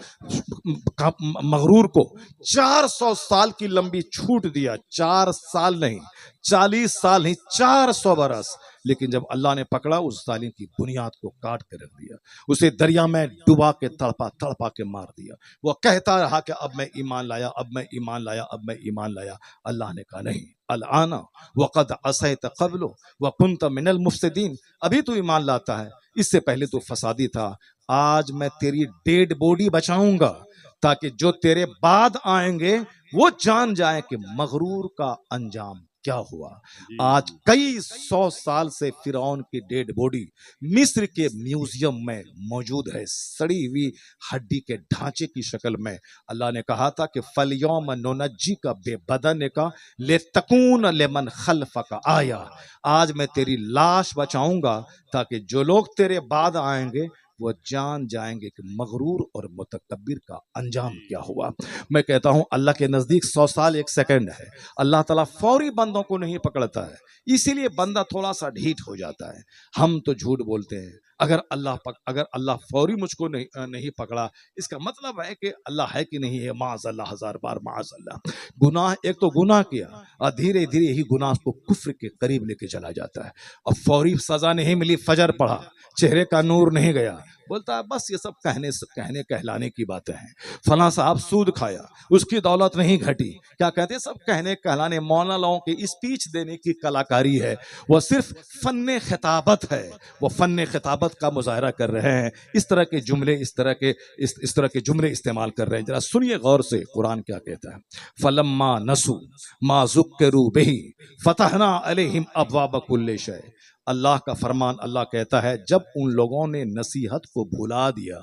मगरूर को 400 साल की लंबी छूट दिया, 4 साल नहीं, 40 साल नहीं, 400 बरस, लेकिन जब अल्लाह ने पकड़ा उस जालिम की बुनियाद को काट के रख दिया, उसे दरिया में डुबा के तड़पा तड़पा के मार दिया। वो कहता रहा कि अब मैं ईमान लाया, अब मैं ईमान लाया, अब मैं ईमान लाया। अल्लाह ने कहा नहीं, अल-आना वक़द असैत क़ब्लु व कुन्त मिनल मुफ़्सिदीन, अभी तू ईमान लाता है, इससे पहले तू फसादी था। आज मैं तेरी डेड बॉडी बचाऊंगा ताकि जो तेरे बाद आएंगे वो जान जाए कि मगरूर का अंजाम क्या हुआ। आज कई 100 साल से फिरौन की डेड बॉडी मिस्र के म्यूजियम में मौजूद है, सड़ी हुई हड्डी के ढांचे की शक्ल में। अल्लाह ने कहा था कि फलयौम नुनज्जी का बेबदन का ले तकून लेमन खल्फ का आया, आज मैं तेरी लाश बचाऊंगा ताकि जो लोग तेरे बाद आएंगे वो जान जाएंगे कि मगरूर और मुतकब्बिर का अंजाम क्या हुआ। मैं कहता हूं अल्लाह के नजदीक 100 साल 1 सेकंड है। अल्लाह ताला फौरी बंदों को नहीं पकड़ता है, इसीलिए बंदा थोड़ा सा ढीठ हो जाता है। हम तो झूठ बोलते हैं, अगर अल्लाह फौरी मुझको नहीं पकड़ा, इसका मतलब है कि अल्लाह है कि नहीं है। माज़अल्लाह, 1000 बार माज़अल्लाह। गुनाह, एक तो गुनाह किया और धीरे धीरे यही गुनाह उसको कुफ्र के करीब लेके चला जाता है। अब फौरी सजा नहीं मिली, फजर पढ़ा, चेहरे का नूर नहीं गया, बोलता है बस ये सब कहने कहलाने की बातें हैं। फला साहब सूद खाया, उसकी दौलत नहीं घटी, क्या कहते हैं, सब कहने कहलाने, मौलाना लोगों की स्पीच देने की कलाकारी है। वह सिर्फ फन्ने खिताबत है, वो फन्ने खिताबत का मुजाहरा कर रहे हैं। इस तरह के जुमले इस तरह के जुमले इस्तेमाल कर रहे हैं। जरा सुनिए गौर से कुरान क्या कहता है। फलम्मा नसू मा ज़ुक्किरू बिही फतहना अलैहिम अब्वाब कुल्लि शै। अल्लाह का फरमान, अल्लाह कहता है जब उन लोगों ने नसीहत को भुला दिया,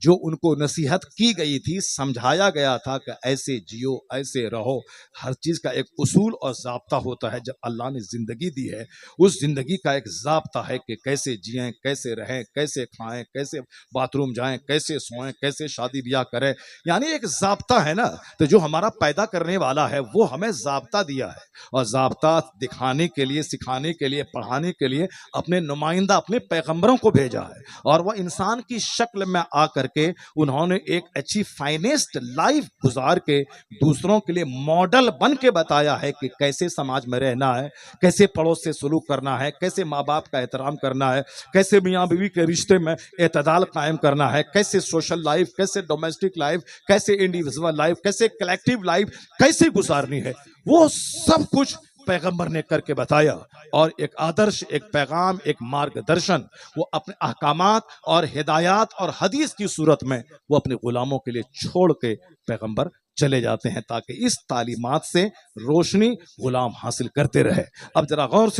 जो उनको नसीहत की गई थी, समझाया गया था कि ऐसे जियो, ऐसे रहो, हर चीज़ का एक उसूल और ज़ाब्ता होता है। जब अल्लाह ने ज़िंदगी दी है, उस ज़िंदगी का एक ज़ाब्ता है कि कैसे जिएं, कैसे रहें, कैसे खाएं, कैसे बाथरूम जाएं, कैसे सोएं, कैसे शादी ब्याह करें, यानी एक ज़ाब्ता है ना। तो जो हमारा पैदा करने वाला है वो हमें ज़ाब्ता दिया है, और ज़ाब्ता दिखाने के लिए, सिखाने के लिए, पढ़ाने के लिए अपने नुमाइंदा, अपने पैगम्बरों को भेजा है। और वह इंसान की शक्ल में आकर के उन्होंने एक अच्छी फाइनेस्ट लाइफ गुजार के दूसरों के लिए मॉडल बन के बताया है कि कैसे समाज में रहना है, कैसे पड़ोस से सलूक करना है, कैसे माँ बाप का एहतराम करना है, कैसे मियाँ बीवी के रिश्ते में एतदाल कायम करना है, कैसे सोशल लाइफ, कैसे डोमेस्टिक लाइफ, कैसे इंडिविजुअल लाइफ, कैसे कलेक्टिव लाइफ कैसे गुजारनी है, वो सब कुछ पैगंबर ने करके बताया। और एक आदर्श, एक पैगाम, एक मार्गदर्शन वो अपने अहकामात और हिदायत और हदीस की सूरत में वो अपने गुलामों के लिए छोड़ के पैगंबर चले जाते हैं, ताकि इस तालीमात से रोशनी गुलाम हासिल करते रहे। अब जरा गौर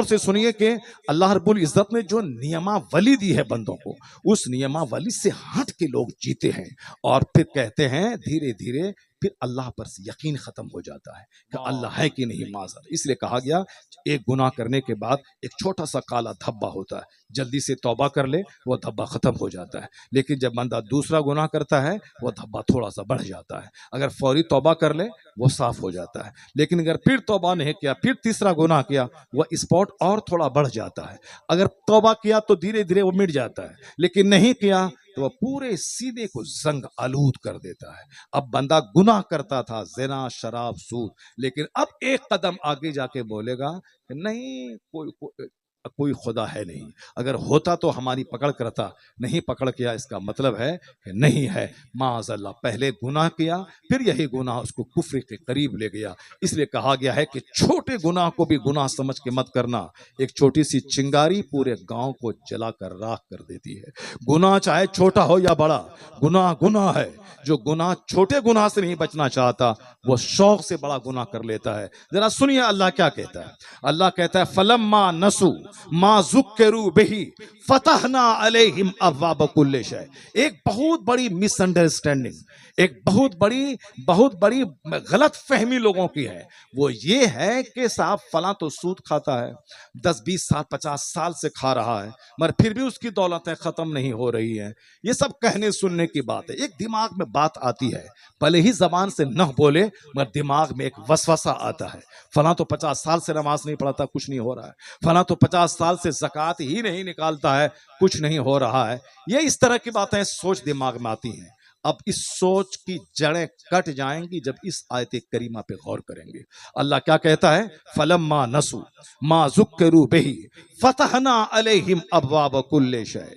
से सुनिए कि अल्लाह रब्बुल इज़्ज़त ने जो नियमावली दी है बंदों को, उस नियमावली से हट के लोग जीते हैं, और फिर कहते हैं धीरे धीरे फिर अल्लाह पर से यकीन खत्म हो जाता है कि अल्लाह है कि नहीं। माज़र, इसलिए कहा गया एक गुनाह करने के बाद एक छोटा सा काला धब्बा होता है, जल्दी से तौबा कर ले वो धब्बा खत्म हो जाता है। लेकिन जब बंदा दूसरा गुनाह करता है वो धब्बा थोड़ा सा बढ़ जाता है। अगर फौरी तौबा कर ले वो साफ हो जाता है, लेकिन अगर फिर तौबा नहीं किया, फिर तीसरा गुनाह किया, वह स्पॉट और थोड़ा बढ़ जाता है। अगर तौबा किया तो धीरे धीरे वो मिट जाता है, लेकिन नहीं किया तो वह पूरे सीने को जंग आलूद कर देता है। अब बंदा गुनाह करता था, ज़िना, शराब, सूद, लेकिन अब एक कदम आगे जाके बोलेगा कि नहीं, कोई खुदा है नहीं, अगर होता तो हमारी पकड़ करता, नहीं पकड़ किया, इसका मतलब है कि नहीं है। माज़अल्लाह, पहले गुनाह किया, फिर यही गुनाह उसको कुफ्र के करीब ले गया। इसलिए कहा गया है कि छोटे गुनाह को भी गुनाह समझ के मत करना। एक छोटी सी चिंगारी पूरे गांव को जलाकर राख कर देती है। गुनाह चाहे छोटा हो या बड़ा, गुनाह गुनाह है। जो गुनाह छोटे गुनाह से नहीं बचना चाहता वो शौक से बड़ा गुनाह कर लेता है। जरा सुनिए अल्लाह क्या कहता है। अल्लाह कहता है फलम्मा नसू मा ज़ुक्किरू बिही फतहना अलैहिम अब्वाब कुल्लि शै। एक बहुत बड़ी मिसअंडरस्टैंडिंग, एक बहुत बड़ी गलत फहमी लोगों की है। वो ये है कि साहब फलां तो सूद खाता है, 10 20 साल 50 साल से खा रहा है, मगर फिर भी उसकी दौलतें खत्म नहीं हो रही हैं। ये सब कहने सुनने की बात है। एक दिमाग में बात आती है, भले ही जबान से न बोले मगर दिमाग में एक वसवसा आता है। फलां तो 50 साल से नमाज नहीं पढ़ता, कुछ नहीं हो रहा है। फलां तो 50 साल से ज़कात ही नहीं निकालता है, कुछ नहीं हो रहा है। ये इस तरह की बातें सोच दिमाग में आती हैं। अब इस सोच की जड़ें कट जाएंगी जब इस आयत करीमा पे गौर करेंगे। अल्लाह क्या कहता है, फलम्मा नसू मा ज़ुक्किरू बिही फतहना अलैहिम अब्वाब कुल्लि शै।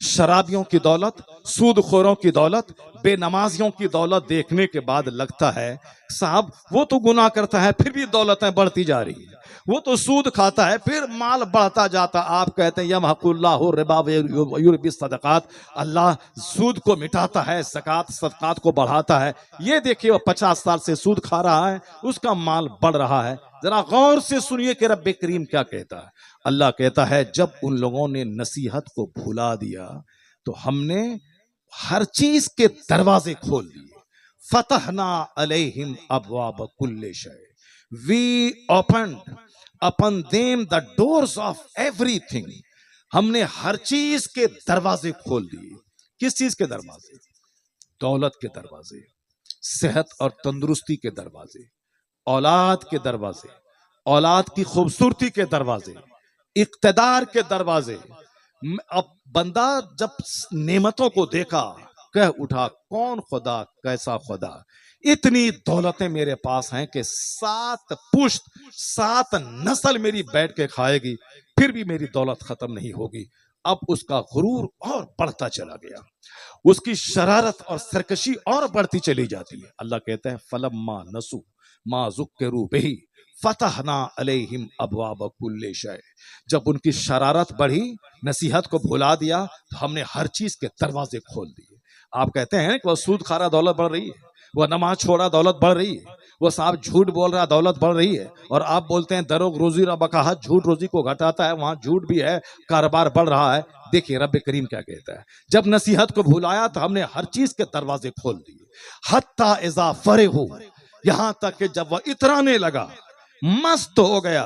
शराबियों की दौलत, सूदखोरों की दौलत, बेनमाजियों की दौलत देखने के बाद लगता है साहब वो तो गुनाह करता है फिर भी दौलतें बढ़ती जा रही है, वो तो सूद खाता है फिर माल बढ़ता जाता। आप कहते हैं यमहकुल्लाहु रिबा व युर्बि सदकात, अल्लाह सूद को मिटाता है, ज़कात सदकात को बढ़ाता है। ये देखिए वो 50 साल से सूद खा रहा है, उसका माल बढ़ रहा है। जरा गौर से सुनिए कि रब्बे करीम क्या कहता है। अल्लाह कहता है जब उन लोगों ने नसीहत को भुला दिया तो हमने हर चीज के दरवाजे खोल दिए। फतहना अलैहिम अब्वाब कुल्लि शै, we opened upon them the doors of everything. हमने हर चीज के दरवाजे खोल दिए। किस चीज के दरवाजे? दौलत के दरवाजे, सेहत और तंदुरुस्ती के दरवाजे, औलाद के दरवाजे, औलाद की खूबसूरती के दरवाजे, इक्तदार के दरवाजे। अब बंदा जब नेमतों को देखा कह उठा कौन खुदा, कैसा खुदा, इतनी दौलतें मेरे पास हैं कि 7 पुश्त 7 नस्ल मेरी बैठ के खाएगी फिर भी मेरी दौलत खत्म नहीं होगी। अब उसका गुरूर और बढ़ता चला गया, उसकी शरारत और सरकशी और बढ़ती चली जाती है। अल्लाह कहते हैं फलम्मा नसू मा ज़ुक्किरू बिही फतहना अलैहिम अब्वाब कुल्लि शै। जब उनकी शरारत बढ़ी, नसीहत को भुला दिया तो हमने हर चीज के दरवाजे खोल दिए। आप कहते हैं कि वह सूद खा रहा दौलत बढ़ रही है, वह नमाज छोड़ा दौलत बढ़ रही है, वो साहब झूठ बोल रहा दौलत बढ़ रही है, और आप बोलते हैं दरोग रोजी रबकाहत, झूठ रोजी को घटाता है, वहां झूठ भी है, कारोबार बढ़ रहा है। देखिए रब्बे करीम क्या कहता है, जब नसीहत को भुलाया तो हमने हर चीज के दरवाजे खोल दिए। हत्ता इज़ा फरिहू, यहां तक कि जब वह इतराने लगा, मस्त हो गया,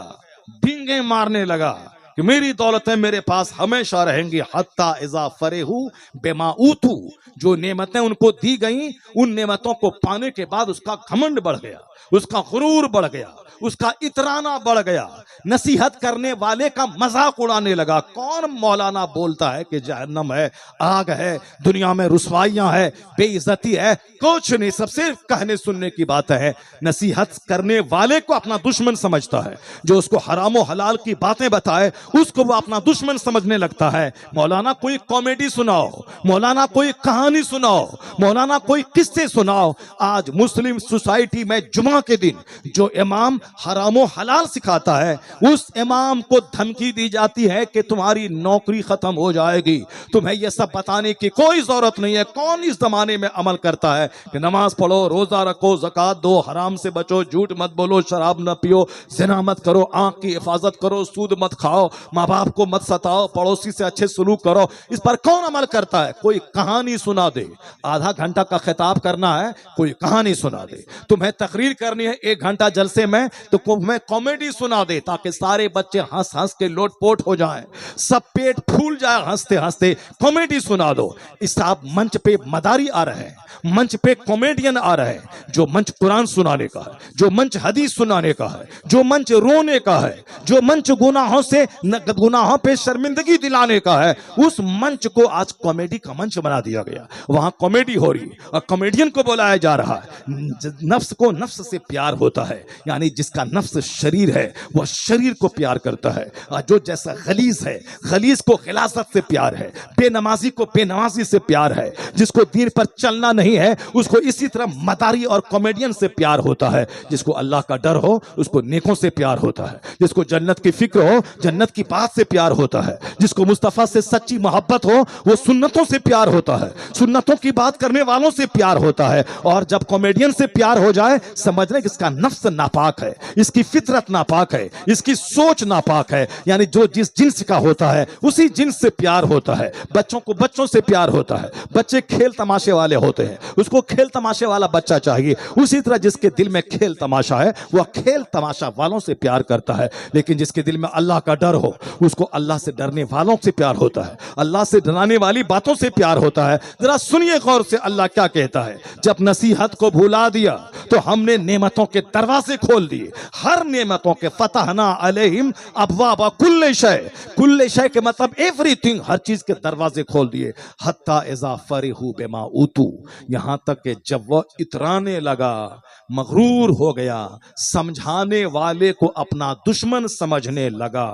भींगे मारने लगा कि मेरी दौलतें मेरे पास हमेशा रहेंगी। हत्ता इज़ा फरिहू बिमा ऊतू, जो नेमतें उनको दी गई उन नेमतों को पाने के बाद उसका घमंड बढ़ गया, उसका गुरूर बढ़ गया, उसका इतराना बढ़ गया, नसीहत करने वाले का मजाक उड़ाने लगा। कौन मौलाना बोलता है कि जहन्नम है, आग है, दुनिया में रुसवाइयां है, बेइज्जती है? कुछ नहीं, सब सिर्फ कहने सुनने की बात है। नसीहत करने वाले को अपना दुश्मन समझता है, जो उसको हराम और हलाल की बातें बताए उसको वो अपना दुश्मन समझने लगता है। मौलाना कोई कॉमेडी सुनाओ, मौलाना कोई कहानी सुनाओ, मौलाना कोई किस्से सुनाओ। आज मुस्लिम सोसाइटी में जुमा के दिन जो इमाम हरामो हलाल सिखाता है, उस इमाम को धमकी दी जाती है कि तुम्हारी नौकरी खत्म हो जाएगी। तुम्हें यह सब बताने की कोई जरूरत नहीं है। कौन इस जमाने में अमल करता है कि नमाज पढ़ो, रोजा रखो, ज़कात दो, हराम से बचो, झूठ मत बोलो, शराब न पियो, ज़िना मत करो, आंख की हिफाजत करो, सूद मत खाओ, माँ बाप को मत सताओ, पड़ोसी से अच्छे सलूक करो। इस पर कौन अमल करता है? कोई कहानी सुना दे, आधा घंटा का खिताब करना है, कोई कहानी सुना दे। तुम्हें तकरीर करनी है 1 घंटा जलसे में, तो तुम्हें कॉमेडी सुना दे ताकि सारे बच्चे हंस हंस के लोटपोट हो जाएं, सब पेट फूल जाए हंसते हंसते। कॉमेडी सुना दो। इस आप मंच पे मदारी आ रहे हैं, मंच पे कॉमेडियन आ रहे हैं, जो मंच कुरान सुनाने का है, जो मंच हदीस सुनाने का है, जो मंच रोने का है, जो मंच गुनाहों पे शर्मिंदगी दिलाने का है, उस मंच को आज कॉमेडी का मंच बना दिया गया। वहां कॉमेडी हो रही है और कॉमेडियन को बुलाया जा रहा है। नफ्स को नफ्स से प्यार होता है, यानी जिसका नफ्स शरीर है वह शरीर को प्यार करता है। और जो जैसा खलीज है, खलीज को खिलासत से प्यार है, बेनमाजी को बेनमाजी से प्यार है, जिसको दीन पर चलना नहीं है उसको इसी तरह मदारी और कॉमेडियन से प्यार होता है। जिसको अल्लाह का डर हो उसको नेकों से प्यार होता है, जिसको जन्नत की फिक्र हो, जन्नत की बात से प्यार होता है, जिसको मुस्तफ़ा से सच्ची मोहब्बत हो वो सुन्नतों से प्यार होता है, सुन्नतों की बात करने वालों से प्यार होता है। और जब कॉमेडियन से प्यार हो जाए समझ लें कि इसका नफ्स नापाक है, इसकी फितरत नापाक है, इसकी सोच नापाक है। यानी जो जिस जिन्स का होता है उसी जिन्स से प्यार होता है। बच्चों को बच्चों से प्यार होता है, बच्चे खेल तमाशे वाले होते हैं, उसको खेल तमाशे वाला बच्चा चाहिए। उसी तरह जिसके दिल में खेल तमाशा है वह खेल तमाशा वालों से प्यार करता है। लेकिन जिसके दिल में अल्लाह का डर हो उसको अल्लाह से डरने वालों से प्यार होता है, अल्लाह से डराने वाली बातों से प्यार होता है। जरा सुनिए गौर से अल्लाह क्या कहता है, जब नसीहत को भुला दिया तो हमने नेमतों के दरवाजे खोल दिए, हर नेमतों के फतहना अलैहिम अबवाब कुल्ले शय, कुल्ले शय के मतलब एवरीथिंग, हर चीज के दरवाजे खोल दिए। हत्ता इज़ा फरिहू बिमा ऊतू, यहां तक कि जब वह इतराने लगा, मगरूर हो गया, समझाने वाले को अपना दुश्मन समझने लगा,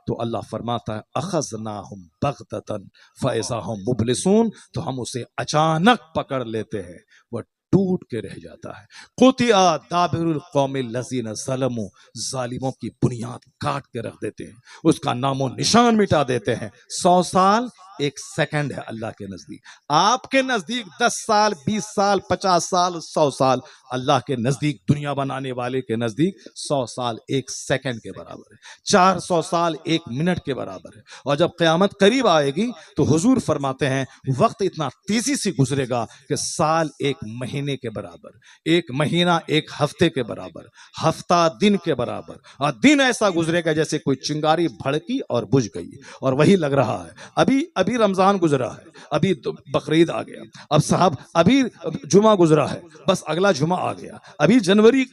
तो अल्लाह फरमाता है अखज़नाहुम बग़ततन फ़इज़ाहुम मुब्लिसून, तो हम उसे अचानक पकड़ लेते हैं, वह टूट के रह जाता है। कुतिया दाबिरुल कौमिल लज़ीना ज़लमू, जालिमों की बुनियाद काट के रख देते हैं, उसका नामो निशान मिटा देते हैं। 100 साल एक सेकंड है अल्लाह के नजदीक, आपके नजदीक 10 साल 20 साल 50 साल 100 साल, अल्लाह के नजदीक दुनिया बनाने वाले के नजदीक 100 साल एक सेकंड के बराबर है, 400 साल एक मिनट के बराबर है। और जब क़यामत करीब आएगी तो हुजूर फरमाते हैं वक्त इतना तेजी से गुजरेगा कि साल एक महीने के बराबर, एक महीना एक हफ्ते के बराबर, हफ्ता दिन के बराबर, और दिन ऐसा गुजरेगा जैसे कोई चिंगारी भड़की और बुझ गई। और वही लग रहा है, अभी अभी रमजान गुजरा है, अभी तो बकरीद आ गया, अब साहब अभी जुमा गुजरा है, बस अगला जुमा आ गया, अभी जनवरी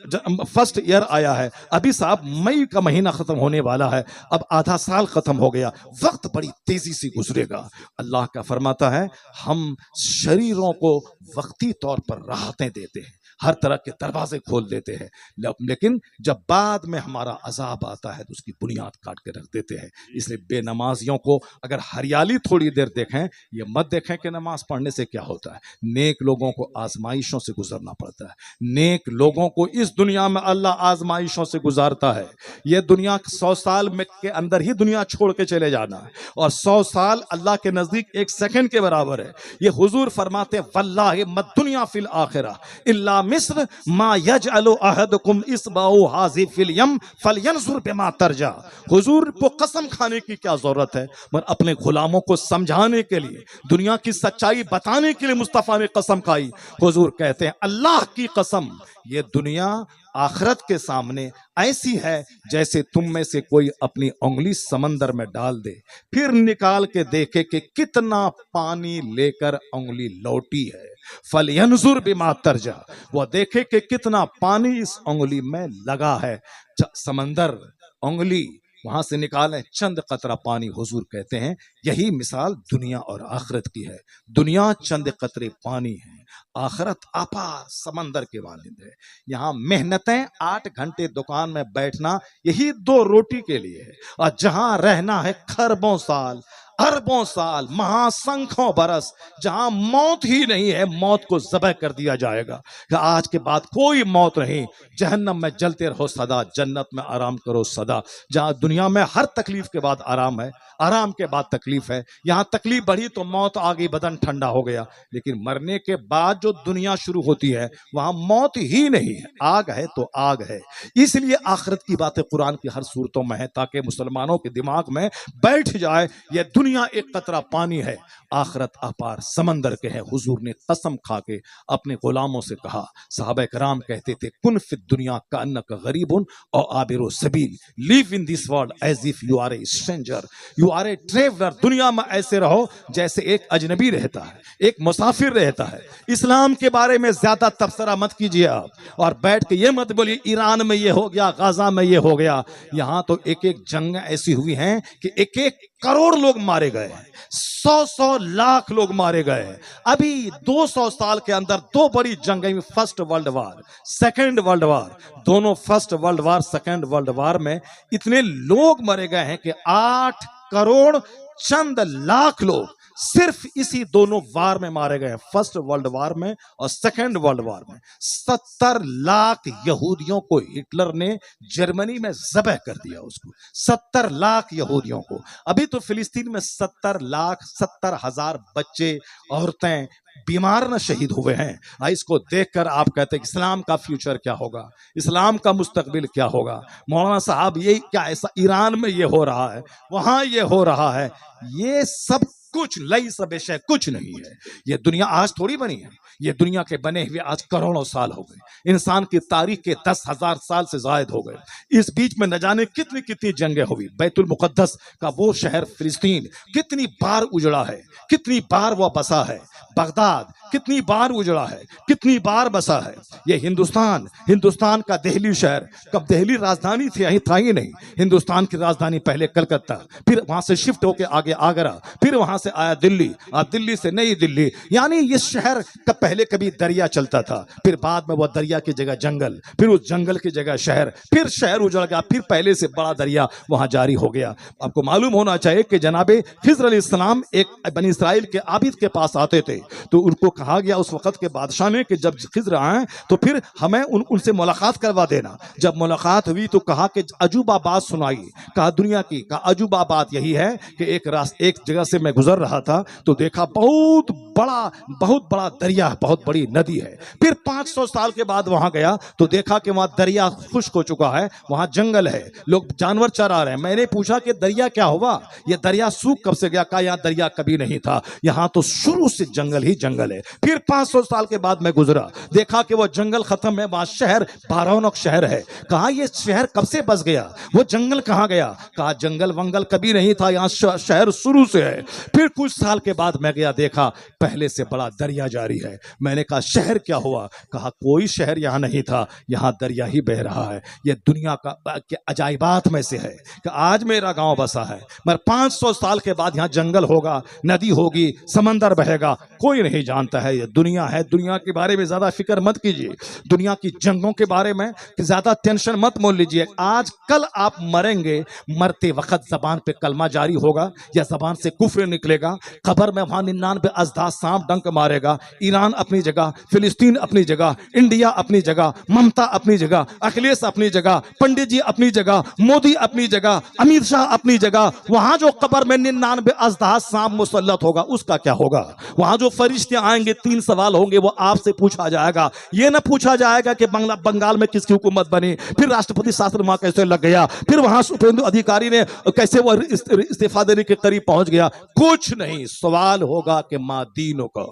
फर्स्ट ईयर आया है, अभी साहब मई का महीना खत्म होने वाला है, अब आधा साल खत्म हो गया, वक्त बड़ी तेजी से गुजरेगा। अल्लाह का फरमाता है हम शरीरों को वक्ती तौर पर राहतें देते हैं, हर तरह के दरवाजे खोल देते हैं, लेकिन जब बाद में हमारा अजाब आता है तो उसकी बुनियाद काट के रख देते हैं। इसलिए बेनमाजियों को अगर हरियाली थोड़ी देर देखें, ये मत देखें कि नमाज पढ़ने से क्या होता है। नेक लोगों को आजमाइशों से गुजरना पड़ता है, नेक लोगों को इस दुनिया में अल्लाह आजमाइशों से गुजारता है। ये दुनिया 100 साल में के अंदर ही दुनिया छोड़ के चले जाना है, और 100 साल अल्लाह के नजदीक एक सेकंड के बराबर है। ये हुजूर फरमाते वल्लाहि मद दुनिया फिल आखिरा इल्ला मिस्र मा यजअलु अहदुकुम इसबाउ हाज़ि फिल यम फलयंजुर बिमा तरजा। हुजूर को कसम खाने की क्या जरूरत है, मगर अपने गुलामों को समझाने के लिए, दुनिया की सच्चाई बताने के लिए मुस्तफ़ा ने कसम खाई। हुजूर कहते हैं अल्लाह की कसम, ये दुनिया आखिरत के सामने ऐसी है जैसे तुम में से कोई अपनी उंगली समंदर में डाल दे, फिर निकाल के देखे कि कितना पानी लेकर उंगली लौटी है। फलयंजुर बिमा तरजा, वह देखे कि कितना पानी इस उंगली में लगा है। समंदर उंगली वहां से निकालें चंद कतरा पानी। हुजूर कहते हैं यही मिसाल दुनिया और आखिरत की है। दुनिया चंद कतरे पानी है, आखिरत अपार समंदर के मानिंद है। यहाँ मेहनतें 8 घंटे दुकान में बैठना यही 2 रोटी के लिए है, और जहां रहना है खरबों साल अरबों साल महासंख्यों बरस, जहां मौत ही नहीं है, मौत को ज़बह कर दिया जाएगा कि आज के बाद कोई मौत नहीं, जहन्नम में जलते रहो सदा, जन्नत में आराम करो सदा। जहां दुनिया में हर तकलीफ के बाद आराम है, आराम के बाद तकलीफ है, यहाँ तकलीफ बढ़ी तो मौत आ गई, बदन ठंडा हो गया। लेकिन मरने के बाद जो दुनिया शुरू होती है वहां मौत ही नहीं है, आग है तो आग है। इसलिए आखिरत की बातें कुरान की हर सूरतों में है, ताकि मुसलमानों के दिमाग में बैठ जाए यह दुनिया एक कतरा पानी है, आखिरत अपार समंदर के है। हुजूर ने कसम खा के अपने गुलामों से कहा, सहाबा कराम कहते थे कुन फिद दुनिया का अन्नक गरीबुन और आबिरो सबील, live in this world as if you are a stranger, you are a traveller. दुनिया में ऐसे रहो जैसे एक अजनबी रहता है, एक मुसाफिर रहता है। इस्लाम के बारे में ज्यादा तबसरा मत कीजिए आप, और बैठ के ये मत बोलिए ईरान में ये हो गया, गाजा में ये हो गया। यहाँ तो एक एक जंग ऐसी हुई हैं कि 1-1 करोड़ लोग मारे गए हैं, 100-100 लाख लोग मारे गए हैं। अभी 200 साल के अंदर 2 बड़ी जंगें, first world war, second world war, दोनों first world war second world war में इतने लोग मरे गए हैं कि 8 करोड़ चंद लाख लोग सिर्फ इसी दोनों वार में मारे गए, फर्स्ट वर्ल्ड वार में और सेकेंड वर्ल्ड वार में 70 लाख यहूदियों को हिटलर ने जर्मनी में ज़बह कर दिया। उसको 70 लाख यहूदियों को। अभी तो फिलिस्तीन में 70,70,000 बच्चे, औरतें, बीमार न शहीद हुए हैं। इसको देखकर आप कहते हैं इस्लाम का फ्यूचर क्या होगा, इस्लाम का मुस्तकबिल क्या होगा। मौलाना साहब ये क्या, ऐसा ईरान में ये हो रहा है, वहां ये हो रहा है, ये सब कुछ लई सब विषय कुछ नहीं है। ये दुनिया आज थोड़ी बनी है, ये दुनिया के बने हुए आज करोड़ों साल हो गए, इंसान की तारीख के 10,000 साल से जायद हो गए। इस बीच में न जाने कितनी कितनी जंगें हुई। बैतुल मुकद्दस का वो शहर फिलिस्तीन कितनी बार उजड़ा है, कितनी बार वो बसा है। बगदाद कितनी बार उजड़ा है, कितनी बार बसा है। ये हिंदुस्तान का दिल्ली शहर, कब दिल्ली राजधानी थी, यही था ही नहीं। हिंदुस्तान की राजधानी पहले कलकत्ता, फिर वहां से शिफ्ट होकर आगे आगरा, फिर वहां से आया दिल्ली, और दिल्ली से नई दिल्ली। यानी ये शहर का पहले कभी दरिया चलता था, फिर बाद में वो दरिया की जगह जंगल, फिर उस जंगल की जगह शहर, फिर शहर उजड़ गया, फिर पहले से बड़ा दरिया वहां जारी हो गया। आपको मालूम होना चाहिए कि जनाबे खिज़्र अलैहिस्सलाम एक बनी इसराइल के आबिद के पास आते थे, तो उनको कहा गया उस वक्त के बादशाह ने कि जब खिज़्र आए तो फिर हमें उनसे मुलाकात करवा देना। जब मुलाकात हुई तो कहा कि अजूबा बात सुनाई। कहा दुनिया की, कहा अजूबा बात यही है कि एक जगह से मैं गुजर रहा था तो देखा बहुत बड़ा दरिया, बहुत बड़ी नदी है। फिर 500 साल के बाद वहां गया तो देखा कि वहां दरिया खुश्क हो चुका है, वहां जंगल है, लोग जानवर चरा रहे हैं। मैंने पूछा कि दरिया क्या हुआ, ये दरिया सूख कब से गया? कहा यहाँ दरिया कभी नहीं था, यहाँ तो शुरू से जंगल ही जंगल है। फिर 500 साल के बाद मैं गुजरा, देखा कि वो जंगल खत्म है, वहां शहर बारौनक शहर है। कहा ये शहर कब से बस गया, वो जंगल कहां गया? कहा जंगल वंगल कभी नहीं था, यहाँ शहर शुरू से है। फिर कुछ साल के बाद मैं गया, देखा पहले से बड़ा दरिया जारी है। मैंने कहा शहर क्या हुआ? कहा कोई शहर यहाँ नहीं था, यहाँ दरिया ही बह रहा है। ये दुनिया के अजाइबात में से है कि आज मेरा गांव बसा है, मगर 500 साल के बाद यहाँ जंगल होगा, नदी होगी, समंदर बहेगा, कोई नहीं जानता है। ये दुनिया है, दुनिया के बारे में ज्यादा फिक्र मत कीजिए, दुनिया की जंगों के बारे में ज्यादा टेंशन मत मोल लीजिए। आज कल आप मरेंगे, मरते वक्त जबान पे कलमा जारी होगा या जबान से कुफ्र निकलेगा, खबर में वहां 99 अजदा सांप डंक मारेगा। ईरान अपनी जगह, फिलिस्तीन अपनी जगह, इंडिया अपनी जगह, ममता अपनी जगह, अखिलेश अपनी जगह, पंडित जी अपनी जगह, मोदी अपनी जगह, अमित शाह अपनी जगह। वहां जो कब्र में 99 अजदा सांप मुसल्लत होगा उसका क्या होगा? वहां जो फरिश्ते आएंगे 3 सवाल होंगे, वो आपसे पूछा जाएगा। ये ना पूछा जाएगा कि बंगाल में किसकी हुकूमत बनी, फिर राष्ट्रपति शासन वहां कैसे लग गया, फिर वहां सुप्रीम अधिकारी ने कैसे वो इस्तीफा देने के करीब पहुंच गया। कुछ नहीं, सवाल होगा कि माँ दीनों का,